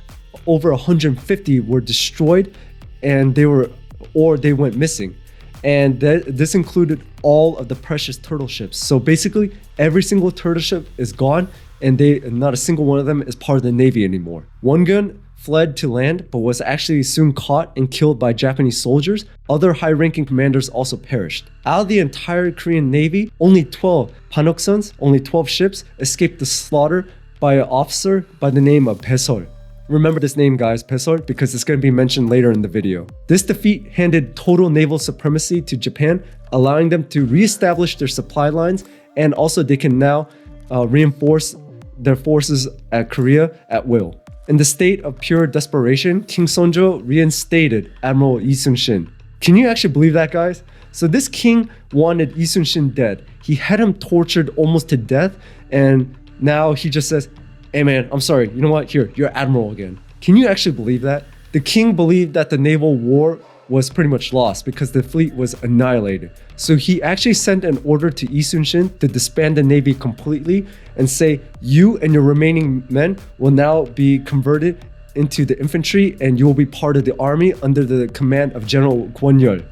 over 150 were destroyed, and they went missing. And this included all of the precious turtle ships. So basically, every single turtle ship is gone, and not a single one of them is part of the Navy anymore. Won-gyun fled to land, but was actually soon caught and killed by Japanese soldiers. Other high-ranking commanders also perished. Out of the entire Korean Navy, only 12 Panoksons, only 12 ships, escaped the slaughter by an officer by the name of Baesol. Remember this name, guys, Baesol, because it's going to be mentioned later in the video. This defeat handed total naval supremacy to Japan, allowing them to reestablish their supply lines, and also they can now reinforce their forces at Korea at will. In the state of pure desperation, King Sonjo reinstated Admiral Lee Sun-shin. Can you actually believe that, guys? So this king wanted Lee Sun-shin dead. He had him tortured almost to death, and now he just says, "Hey man, I'm sorry, you know what? Here, you're Admiral again." Can you actually believe that? The king believed that the naval war was pretty much lost because the fleet was annihilated. So he actually sent an order to Lee Sun-shin to disband the navy completely and say, "You and your remaining men will now be converted into the infantry, and you will be part of the army under the command of General Kwon-yeol."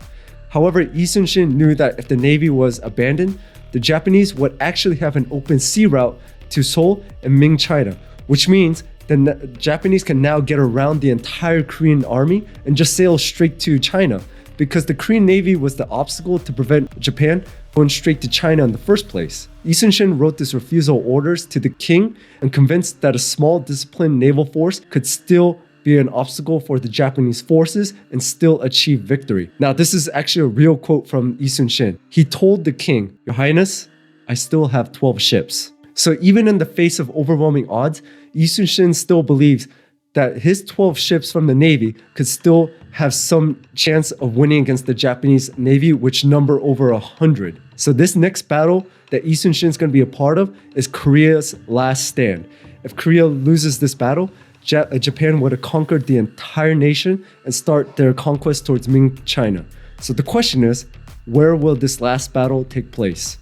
However, Lee Sun-shin knew that if the navy was abandoned, the Japanese would actually have an open sea route to Seoul and Ming China, which means the Japanese can now get around the entire Korean army and just sail straight to China, because the Korean Navy was the obstacle to prevent Japan going straight to China in the first place. Lee Sun-shin wrote this refusal orders to the king and convinced that a small disciplined naval force could still be an obstacle for the Japanese forces and still achieve victory. Now, this is actually a real quote from Lee Sun-shin. He told the king, "Your Highness, I still have 12 ships." So even in the face of overwhelming odds, Lee Sun-shin still believes that his 12 ships from the Navy could still have some chance of winning against the Japanese Navy, which number over 100. So this next battle that Lee Sun-shin is going to be a part of is Korea's last stand. If Korea loses this battle, Japan would have conquered the entire nation and start their conquest towards Ming China. So the question is, where will this last battle take place?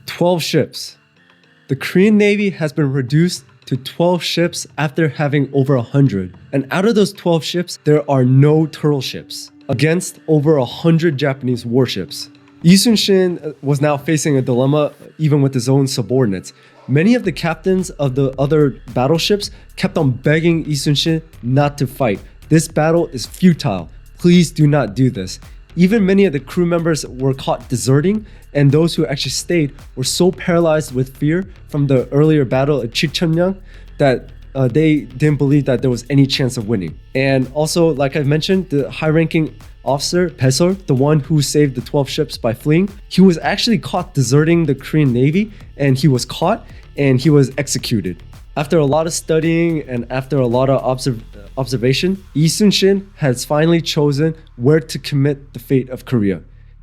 12 ships. The Korean Navy has been reduced to 12 ships after having over 100. And out of those 12 ships, there are no turtle ships against over 100 Japanese warships. Lee Sun-shin was now facing a dilemma even with his own subordinates. Many of the captains of the other battleships kept on begging Lee Sun-shin not to fight. This battle is futile. Please do not do this. Even many of the crew members were caught deserting, and those who actually stayed were so paralyzed with fear from the earlier battle at Chicheonyang that they didn't believe that there was any chance of winning. And also, like I mentioned, the high-ranking officer, Pesor, the one who saved the 12 ships by fleeing, he was actually caught deserting the Korean Navy, and he was caught and he was executed. After a lot of studying and after a lot of observation, Lee Sun-shin has finally chosen where to commit the fate of Korea.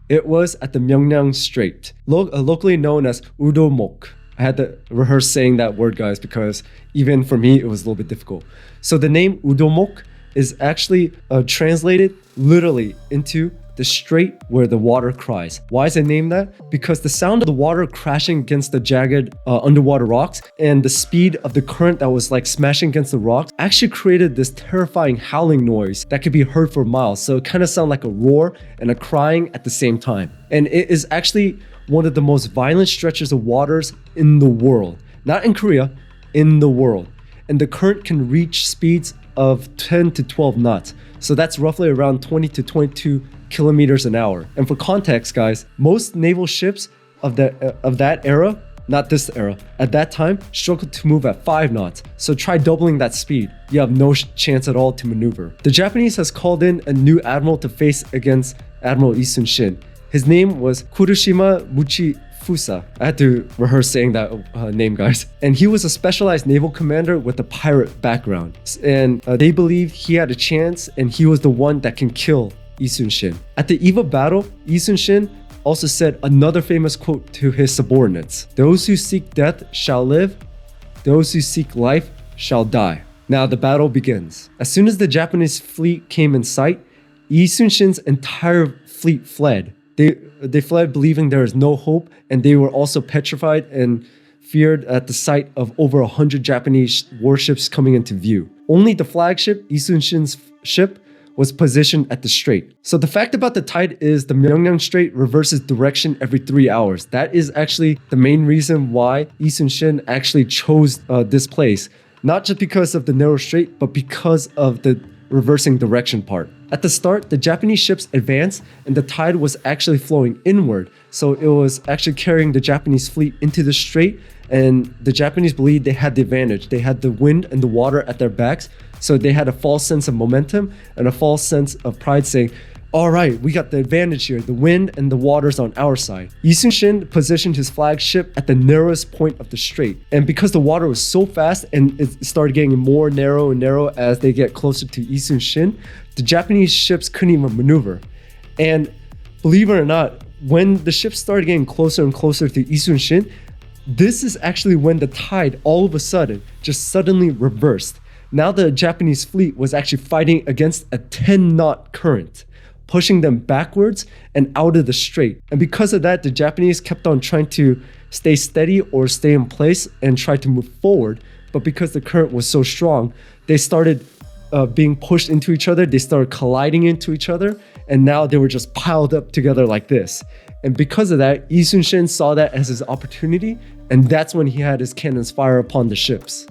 It was at the Myeongnyang Strait, locally known as Udomok. I had to rehearse saying that word, guys, because even for me, it was a little bit difficult. So the name Udomok is actually translated literally into the strait where the water cries. Why is it named that? Because the sound of the water crashing against the jagged underwater rocks and the speed of the current that was like smashing against the rocks actually created this terrifying howling noise that could be heard for miles. So it kind of sounded like a roar and a crying at the same time. And it is actually one of the most violent stretches of waters in the world. Not in Korea, in the world. And the current can reach speeds of 10 to 12 knots. So that's roughly around 20 to 22 kilometers an hour. And for context, guys, most naval ships of that era, not this era, at that time, struggled to move at 5 knots. So try doubling that speed. You have no chance at all to maneuver. The Japanese has called in a new admiral to face against Admiral Lee Sun-shin. His name was Kurushima Muchifusa. I had to rehearse saying that name, guys. And he was a specialized naval commander with a pirate background. And they believed he had a chance and he was the one that can kill Lee Sun-shin. At the eve of battle, Lee Sun-shin also said another famous quote to his subordinates: "Those who seek death shall live, those who seek life shall die." Now the battle begins. As soon as the Japanese fleet came in sight, Lee Sun-shin's entire fleet fled. They fled believing there is no hope, and they were also petrified and feared at the sight of over 100 Japanese warships coming into view. Only the flagship, Lee Sun-shin's ship, was positioned at the strait. So the fact about the tide is the Myeongnyang Strait reverses direction every 3 hours. That is actually the main reason why Lee Sun-shin actually chose this place. Not just because of the narrow strait, but because of the reversing direction part. At the start, the Japanese ships advanced and the tide was actually flowing inward. So it was actually carrying the Japanese fleet into the strait, and the Japanese believed they had the advantage. They had the wind and the water at their backs, so they had a false sense of momentum and a false sense of pride, saying, all right, we got the advantage here. The wind and the water's on our side. Lee Sun-shin positioned his flagship at the narrowest point of the strait. And because the water was so fast and it started getting more narrow and narrow as they get closer to Lee Sun-shin, the Japanese ships couldn't even maneuver. And believe it or not, when the ships started getting closer and closer to Lee Sun-shin, this is actually when the tide all of a sudden just suddenly reversed. Now the Japanese fleet was actually fighting against a 10-knot current, pushing them backwards and out of the strait. And because of that, the Japanese kept on trying to stay steady or stay in place and try to move forward. But because the current was so strong, they started being pushed into each other. They started colliding into each other. And now they were just piled up together like this. And because of that, Lee Sun-shin saw that as his opportunity. And that's when he had his cannons fire upon the ships.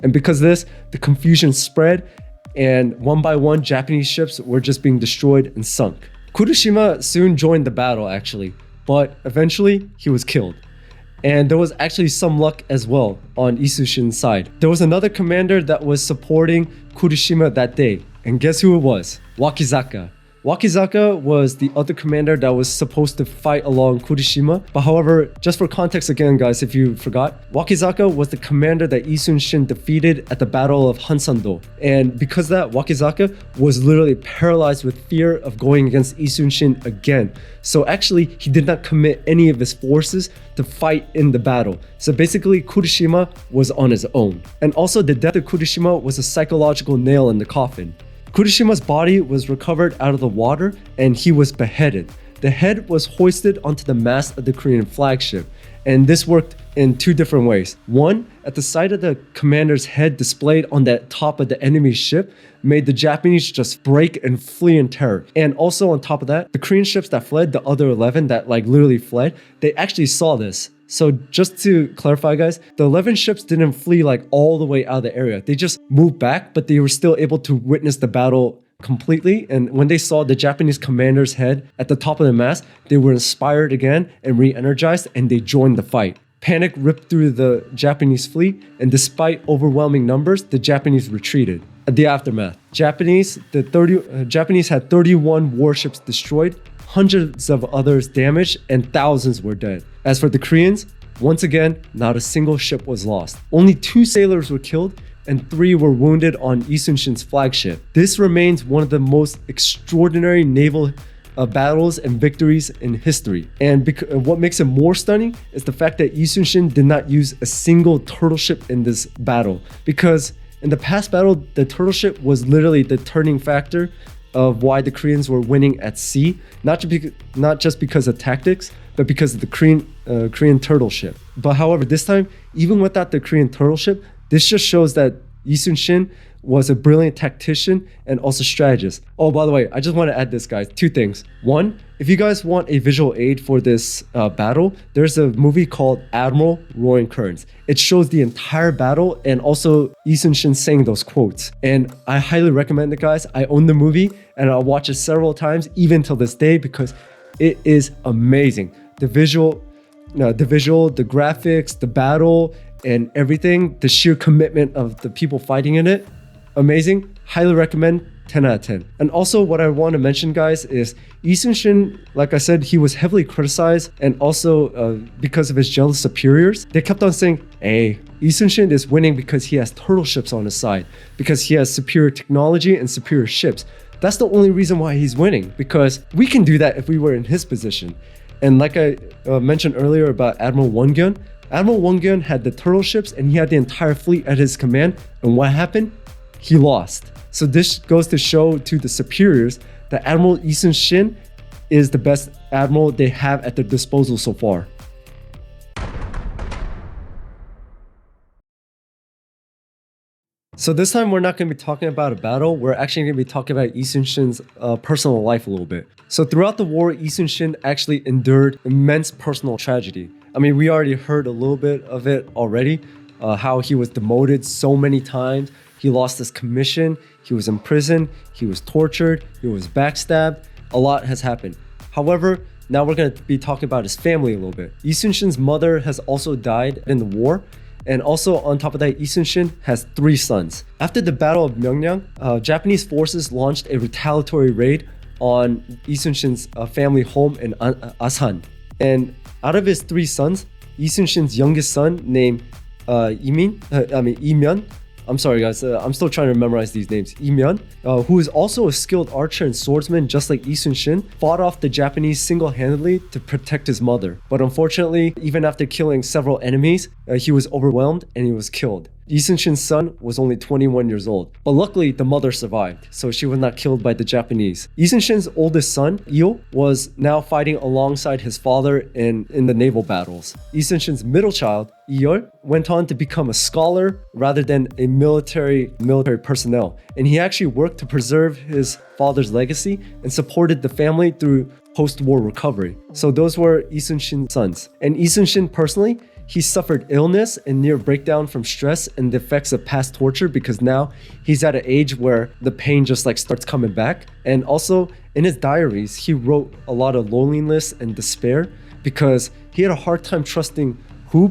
And because of this, the confusion spread, and one by one, Japanese ships were just being destroyed and sunk. Kurushima soon joined the battle, actually, but eventually he was killed. And there was actually some luck as well on Lee Sun-shin's side. There was another commander that was supporting Kurushima that day, and guess who it was? Wakizaka. Wakizaka was the other commander that was supposed to fight along Kurushima. But however, just for context again, guys, if you forgot, Wakizaka was the commander that Lee Sun-shin defeated at the Battle of Hansando. And because of that, Wakizaka was literally paralyzed with fear of going against Lee Sun-shin again. So actually, he did not commit any of his forces to fight in the battle. So basically, Kurushima was on his own. And also, the death of Kurushima was a psychological nail in the coffin. Kuroshima's body was recovered out of the water and he was beheaded. The head was hoisted onto the mast of the Korean flagship, and this worked in two different ways. One, at the sight of the commander's head displayed on the top of the enemy ship made the Japanese just break and flee in terror. And also on top of that, the Korean ships that fled, the other 11 that literally fled, they actually saw this. So just to clarify, guys, the 11 ships didn't flee all the way out of the area. They just moved back, but they were still able to witness the battle completely. And when they saw the Japanese commander's head at the top of the mast, they were inspired again and re-energized, and they joined the fight. Panic ripped through the Japanese fleet, and despite overwhelming numbers, the Japanese retreated. At the aftermath, Japanese had 31 warships destroyed, hundreds of others damaged, and thousands were dead. As for the Koreans, once again, not a single ship was lost. Only 2 sailors were killed, and 3 were wounded on Lee Sun-shin's flagship. This remains one of the most extraordinary naval battles and victories in history. And what makes it more stunning is the fact that Lee Sun-shin did not use a single turtle ship in this battle, because in the past battle, the turtle ship was literally the turning factor of why the Koreans were winning at sea, not just because of tactics, but because of the Korean turtle ship. But however, this time, even without the Korean turtle ship, this just shows that Lee Sun-shin was a brilliant tactician and also strategist. Oh, by the way, I just want to add this, guys. 2 things. 1, if you guys want a visual aid for this battle, there's a movie called Admiral, Roaring Currents. It shows the entire battle and also Lee Sun-shin saying those quotes. And I highly recommend it, guys. I own the movie and I'll watch it several times, even till this day, because it is amazing. The visual, the graphics, the battle, and everything, the sheer commitment of the people fighting in it, amazing. Highly recommend. 10 out of 10. And also what I want to mention, guys, is Lee Sun-shin, like I said, he was heavily criticized, and also because of his jealous superiors. They kept on saying, hey, Lee Sun-shin is winning because he has turtle ships on his side, because he has superior technology and superior ships. That's the only reason why he's winning, because we can do that if we were in his position. And like I mentioned earlier about Admiral Won-gyun, Admiral Won-gyun had the turtle ships and he had the entire fleet at his command. And what happened? He lost. So this goes to show to the superiors that Admiral Lee Sun-shin is the best admiral they have at their disposal so far. So this time we're not going to be talking about a battle, we're actually going to be talking about Lee Sun-shin's personal life a little bit. So throughout the war, Lee Sun-shin actually endured immense personal tragedy. I mean, we already heard a little bit of it already, how he was demoted so many times, he lost his commission, he was in prison, he was tortured, he was backstabbed, a lot has happened. However, now we're going to be talking about his family a little bit. Lee Sun-shin's mother has also died in the war. And also on top of that, Lee Sun-shin has 3 sons. After the Battle of Myeongnyang, Japanese forces launched a retaliatory raid on Lee Sun-shin's family home in Asan. And out of his 3 sons, Lee Sun-shin's youngest son named Lee-myeon, I'm sorry guys, I'm still trying to memorize these names. Lee-myeon, who is also a skilled archer and swordsman just like Lee Sun-shin, fought off the Japanese single-handedly to protect his mother. But unfortunately, even after killing several enemies, he was overwhelmed and he was killed. Lee Sun-shin's son was only 21 years old, but luckily the mother survived, so she was not killed by the Japanese. Lee Sun-shin's oldest son, Eo, was now fighting alongside his father in the naval battles. Lee Sun-shin's middle child, Eol, went on to become a scholar rather than a military personnel, and he actually worked to preserve his father's legacy and supported the family through post-war recovery. So those were Lee Sun-shin's sons. And Lee Sun-shin personally, he suffered illness and near breakdown from stress and the effects of past torture, because now he's at an age where the pain just like starts coming back. And also in his diaries, he wrote a lot of loneliness and despair because he had a hard time trusting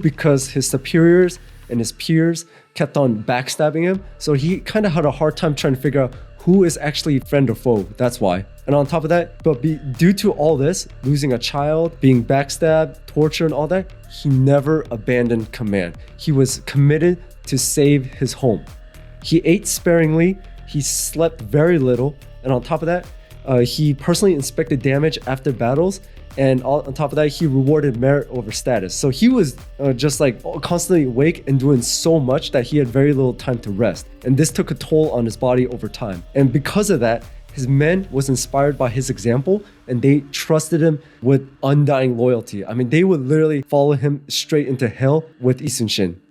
because his superiors and his peers kept on backstabbing him. So he kind of had a hard time trying to figure out who is actually friend or foe. That's why. And on top of that, due to all this, losing a child, being backstabbed, torture and all that, he never abandoned command. He was committed to save his home. He ate sparingly, he slept very little, and on top of that, he personally inspected damage after battles, and on top of that, he rewarded merit over status. So he was just like constantly awake and doing so much that he had very little time to rest. And this took a toll on his body over time. And because of that, his men was inspired by his example, and they trusted him with undying loyalty. I mean, they would literally follow him straight into hell with Lee Sun-shin.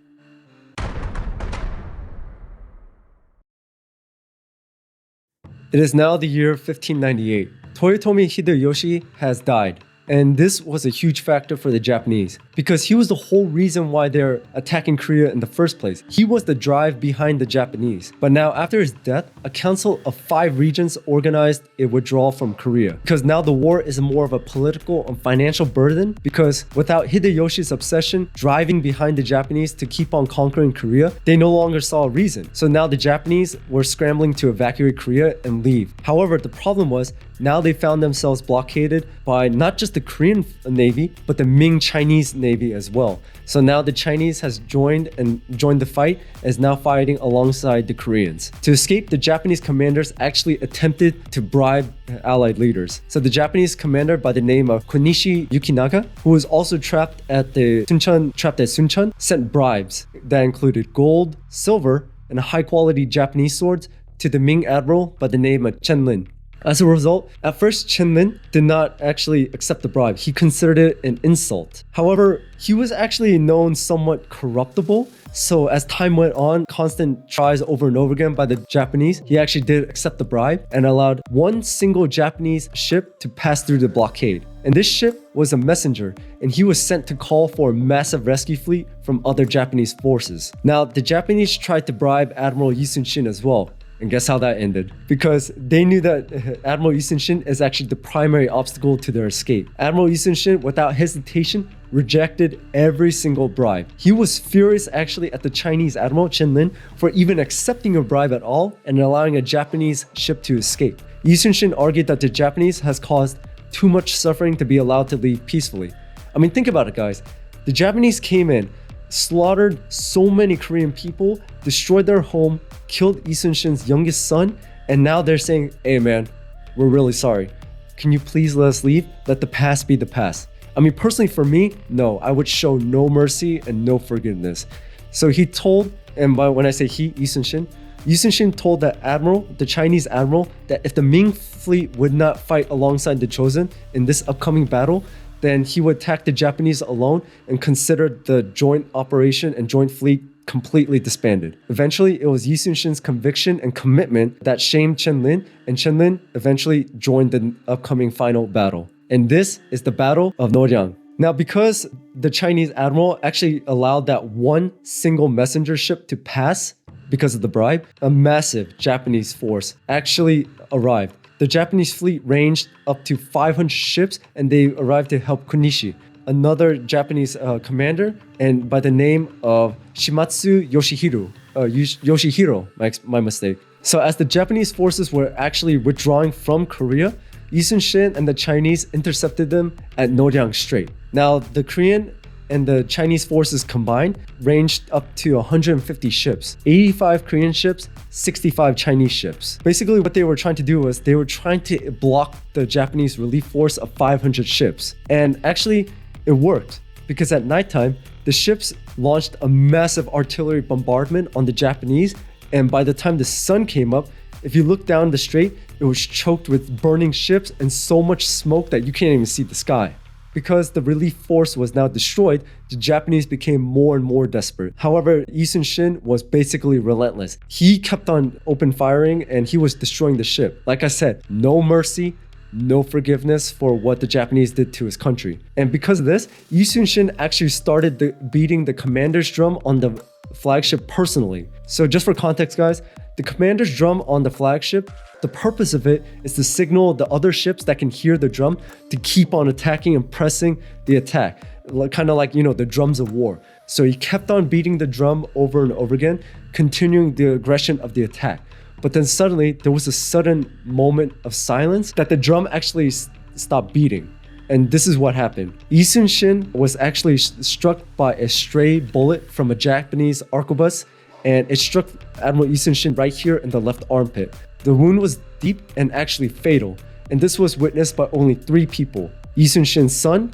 It is now the year 1598. Toyotomi Hideyoshi has died. And this was a huge factor for the Japanese because he was the whole reason why they're attacking Korea in the first place. He was the drive behind the Japanese. But now after his death, a council of 5 regions organized a withdrawal from Korea because now the war is more of a political and financial burden because without Hideyoshi's obsession driving behind the Japanese to keep on conquering Korea, they no longer saw a reason. So now the Japanese were scrambling to evacuate Korea and leave. However, the problem was now they found themselves blockaded by not just the Korean Navy, but the Ming Chinese Navy as well. So now the Chinese has joined the fight, is now fighting alongside the Koreans. To escape, the Japanese commanders actually attempted to bribe Allied leaders. So the Japanese commander by the name of Konishi Yukinaga, who was also trapped at Suncheon, sent bribes that included gold, silver, and high-quality Japanese swords to the Ming admiral by the name of Chen Lin. As a result, at first Chen Lin did not actually accept the bribe. He considered it an insult. However, he was actually known somewhat corruptible. So as time went on, constant tries over and over again by the Japanese, he actually did accept the bribe and allowed one single Japanese ship to pass through the blockade. And this ship was a messenger, and he was sent to call for a massive rescue fleet from other Japanese forces. Now, the Japanese tried to bribe Admiral Yi Sun-shin as well. And guess how that ended? Because they knew that Admiral Yi Sun-shin is actually the primary obstacle to their escape. Admiral Yi Sun-shin, without hesitation, rejected every single bribe. He was furious actually at the Chinese Admiral Chen Lin for even accepting a bribe at all and allowing a Japanese ship to escape. Yi Sun-shin argued that the Japanese has caused too much suffering to be allowed to leave peacefully. I mean, think about it, guys. The Japanese came in, slaughtered so many Korean people, destroyed their home, killed Yi Sun-shin's youngest son, and now they're saying, hey man, we're really sorry. Can you please let us leave? Let the past be the past. I mean, personally for me, no, I would show no mercy and no forgiveness. So he told, and when I say he, Yi Sun-shin told the Chinese admiral, that if the Ming fleet would not fight alongside the Chosen in this upcoming battle, then he would attack the Japanese alone and consider the joint operation and joint fleet completely disbanded. Eventually, it was Yi Sun-shin's conviction and commitment that shamed Chen Lin, and Chen Lin eventually joined the upcoming final battle. And this is the Battle of Noryang. Now, because the Chinese admiral actually allowed that one single messenger ship to pass because of the bribe, a massive Japanese force actually arrived. The Japanese fleet ranged up to 500 ships, and they arrived to help Konishi, another Japanese commander, and by the name of Shimatsu Yoshihiro, my mistake. So as the Japanese forces were actually withdrawing from Korea, Yi Sun-shin and the Chinese intercepted them at Noryang Strait. Now, the Korean and the Chinese forces combined ranged up to 150 ships, 85 Korean ships, 65 Chinese ships. Basically, what they were trying to do was they were trying to block the Japanese relief force of 500 ships. And actually, it worked because at nighttime, the ships launched a massive artillery bombardment on the Japanese. And by the time the sun came up, if you look down the strait, it was choked with burning ships and so much smoke that you can't even see the sky. Because the relief force was now destroyed, the Japanese became more and more desperate. However, Yi Sun-shin was basically relentless. He kept on open firing and he was destroying the ship. Like I said, no mercy, no forgiveness for what the Japanese did to his country. And because of this, Yi Sun-shin actually started beating the commander's drum on the flagship personally. So just for context, guys, the commander's drum on the flagship, the purpose of it is to signal the other ships that can hear the drum to keep on attacking and pressing the attack. Kind of like, the drums of war. So he kept on beating the drum over and over again, continuing the aggression of the attack. But then suddenly, there was a sudden moment of silence that the drum actually stopped beating. And this is what happened. Yi Sun-shin was actually struck by a stray bullet from a Japanese arquebus, and it struck Admiral Yi Sun-shin right here in the left armpit. The wound was deep and actually fatal, and this was witnessed by only 3 people: Yi Sun-shin's son,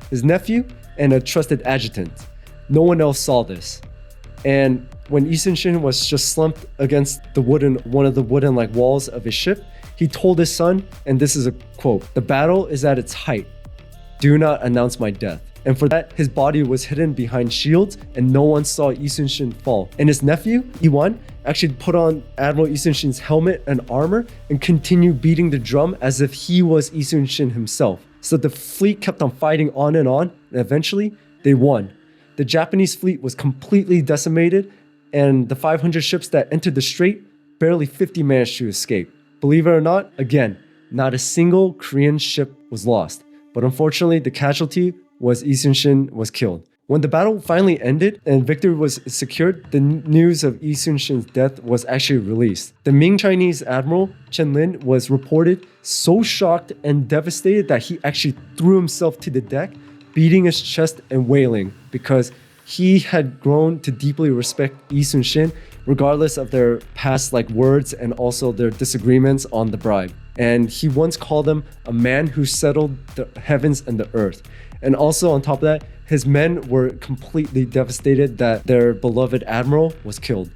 his nephew, and a trusted adjutant. No one else saw this. And when Yi Sun-shin was just slumped against one of the wooden walls of his ship, he told his son, and this is a quote, "The battle is at its height. Do not announce my death." And for that, his body was hidden behind shields and no one saw Yi Sun-shin fall. And his nephew, Iwan, actually put on Admiral Yi Sun-shin's helmet and armor and continued beating the drum as if he was Yi Sun-shin himself. So the fleet kept on fighting on, and eventually they won. The Japanese fleet was completely decimated, and the 500 ships that entered the strait, barely 50 managed to escape. Believe it or not, again, not a single Korean ship was lost. But unfortunately, the casualty was Lee Sun-shin was killed. When the battle finally ended and victory was secured, the news of Lee Sun-shin's death was actually released. The Ming Chinese Admiral Chen Lin was reported so shocked and devastated that he actually threw himself to the deck, beating his chest and wailing because he had grown to deeply respect Lee Sun-shin regardless of their past words and also their disagreements on the bribe. And he once called him a man who settled the heavens and the earth. And also on top of that, his men were completely devastated that their beloved admiral was killed.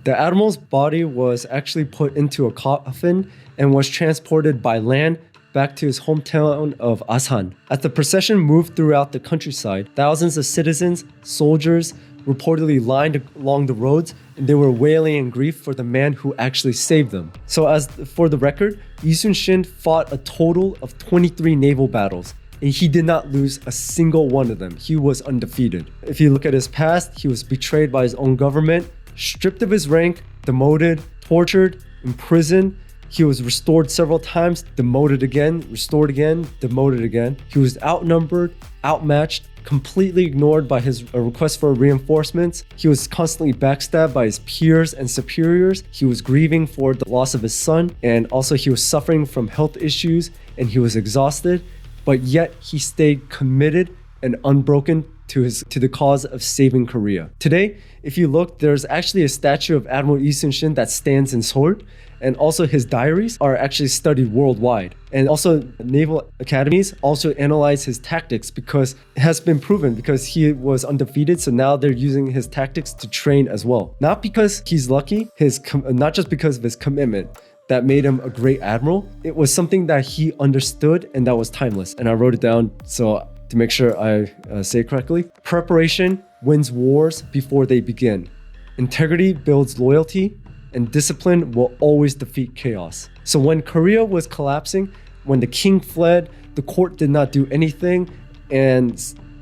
The admiral's body was actually put into a coffin and was transported by land back to his hometown of Asan. As the procession moved throughout the countryside, thousands of citizens, soldiers, reportedly lined along the roads, and they were wailing in grief for the man who actually saved them. So as for the record, Lee Sun-shin fought a total of 23 naval battles, and he did not lose a single one of them. He was undefeated. If you look at his past, he was betrayed by his own government, stripped of his rank, demoted, tortured, imprisoned. He was restored several times, demoted again, restored again, demoted again. He was outnumbered, outmatched, completely ignored by his request for reinforcements. He was constantly backstabbed by his peers and superiors. He was grieving for the loss of his son, and also he was suffering from health issues, and he was exhausted, but yet he stayed committed and unbroken to the cause of saving Korea. Today, if you look, there's actually a statue of Admiral Lee Sun-shin that stands in Seoul, and also his diaries are actually studied worldwide. And also naval academies also analyze his tactics because it has been proven because he was undefeated, so now they're using his tactics to train as well. Not because he's lucky, not just because of his commitment that made him a great admiral. It was something that he understood and that was timeless. And I wrote it down so to make sure I say it correctly. Preparation wins wars before they begin. Integrity builds loyalty, and discipline will always defeat chaos. So when Korea was collapsing, when the king fled, the court did not do anything, and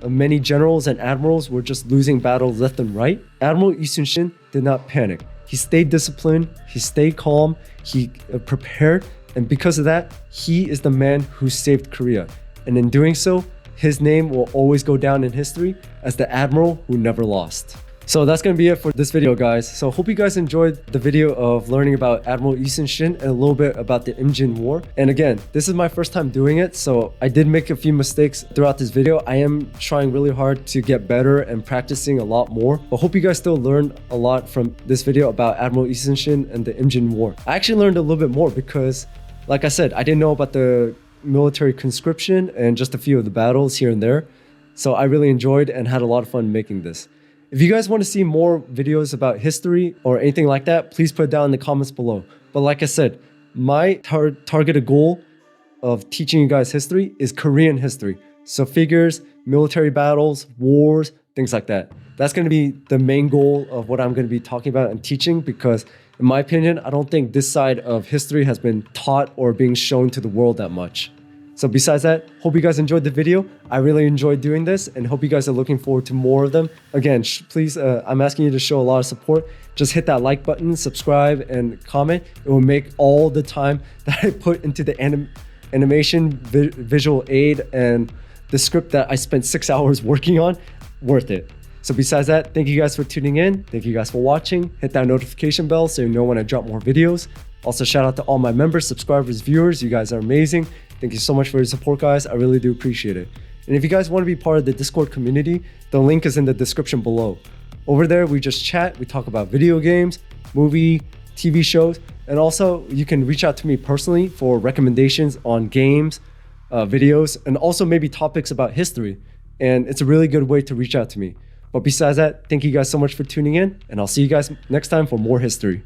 many generals and admirals were just losing battles left and right, Admiral Lee Sun-shin did not panic. He stayed disciplined, he stayed calm, he prepared, and because of that, he is the man who saved Korea. And in doing so, his name will always go down in history as the admiral who never lost. So that's going to be it for this video, guys. So hope you guys enjoyed the video of learning about Admiral Lee Sun-shin and a little bit about the Imjin War. And again, this is my first time doing it, so I did make a few mistakes throughout this video. I am trying really hard to get better and practicing a lot more. But hope you guys still learned a lot from this video about Admiral Lee Sun-shin and the Imjin War. I actually learned a little bit more because, like I said, I didn't know about the military conscription and just a few of the battles here and there. So I really enjoyed and had a lot of fun making this. If you guys want to see more videos about history or anything like that, please put it down in the comments below. But like I said, my targeted goal of teaching you guys history is Korean history. So figures, military battles, wars, things like that. That's going to be the main goal of what I'm going to be talking about and teaching because in my opinion, I don't think this side of history has been taught or being shown to the world that much. So besides that, hope you guys enjoyed the video. I really enjoyed doing this and hope you guys are looking forward to more of them. Again, please, I'm asking you to show a lot of support. Just hit that like button, subscribe, and comment. It will make all the time that I put into the animation, visual aid, and the script that I spent 6 hours working on worth it. So besides that, thank you guys for tuning in. Thank you guys for watching. Hit that notification bell so you know when I drop more videos. Also, shout out to all my members, subscribers, viewers. You guys are amazing. Thank you so much for your support, guys. I really do appreciate it. And if you guys want to be part of the Discord community, the link is in the description below. Over there, we just chat. We talk about video games, movie, TV shows, and also you can reach out to me personally for recommendations on games, videos, and also maybe topics about history. And it's a really good way to reach out to me. But besides that, thank you guys so much for tuning in, and I'll see you guys next time for more history.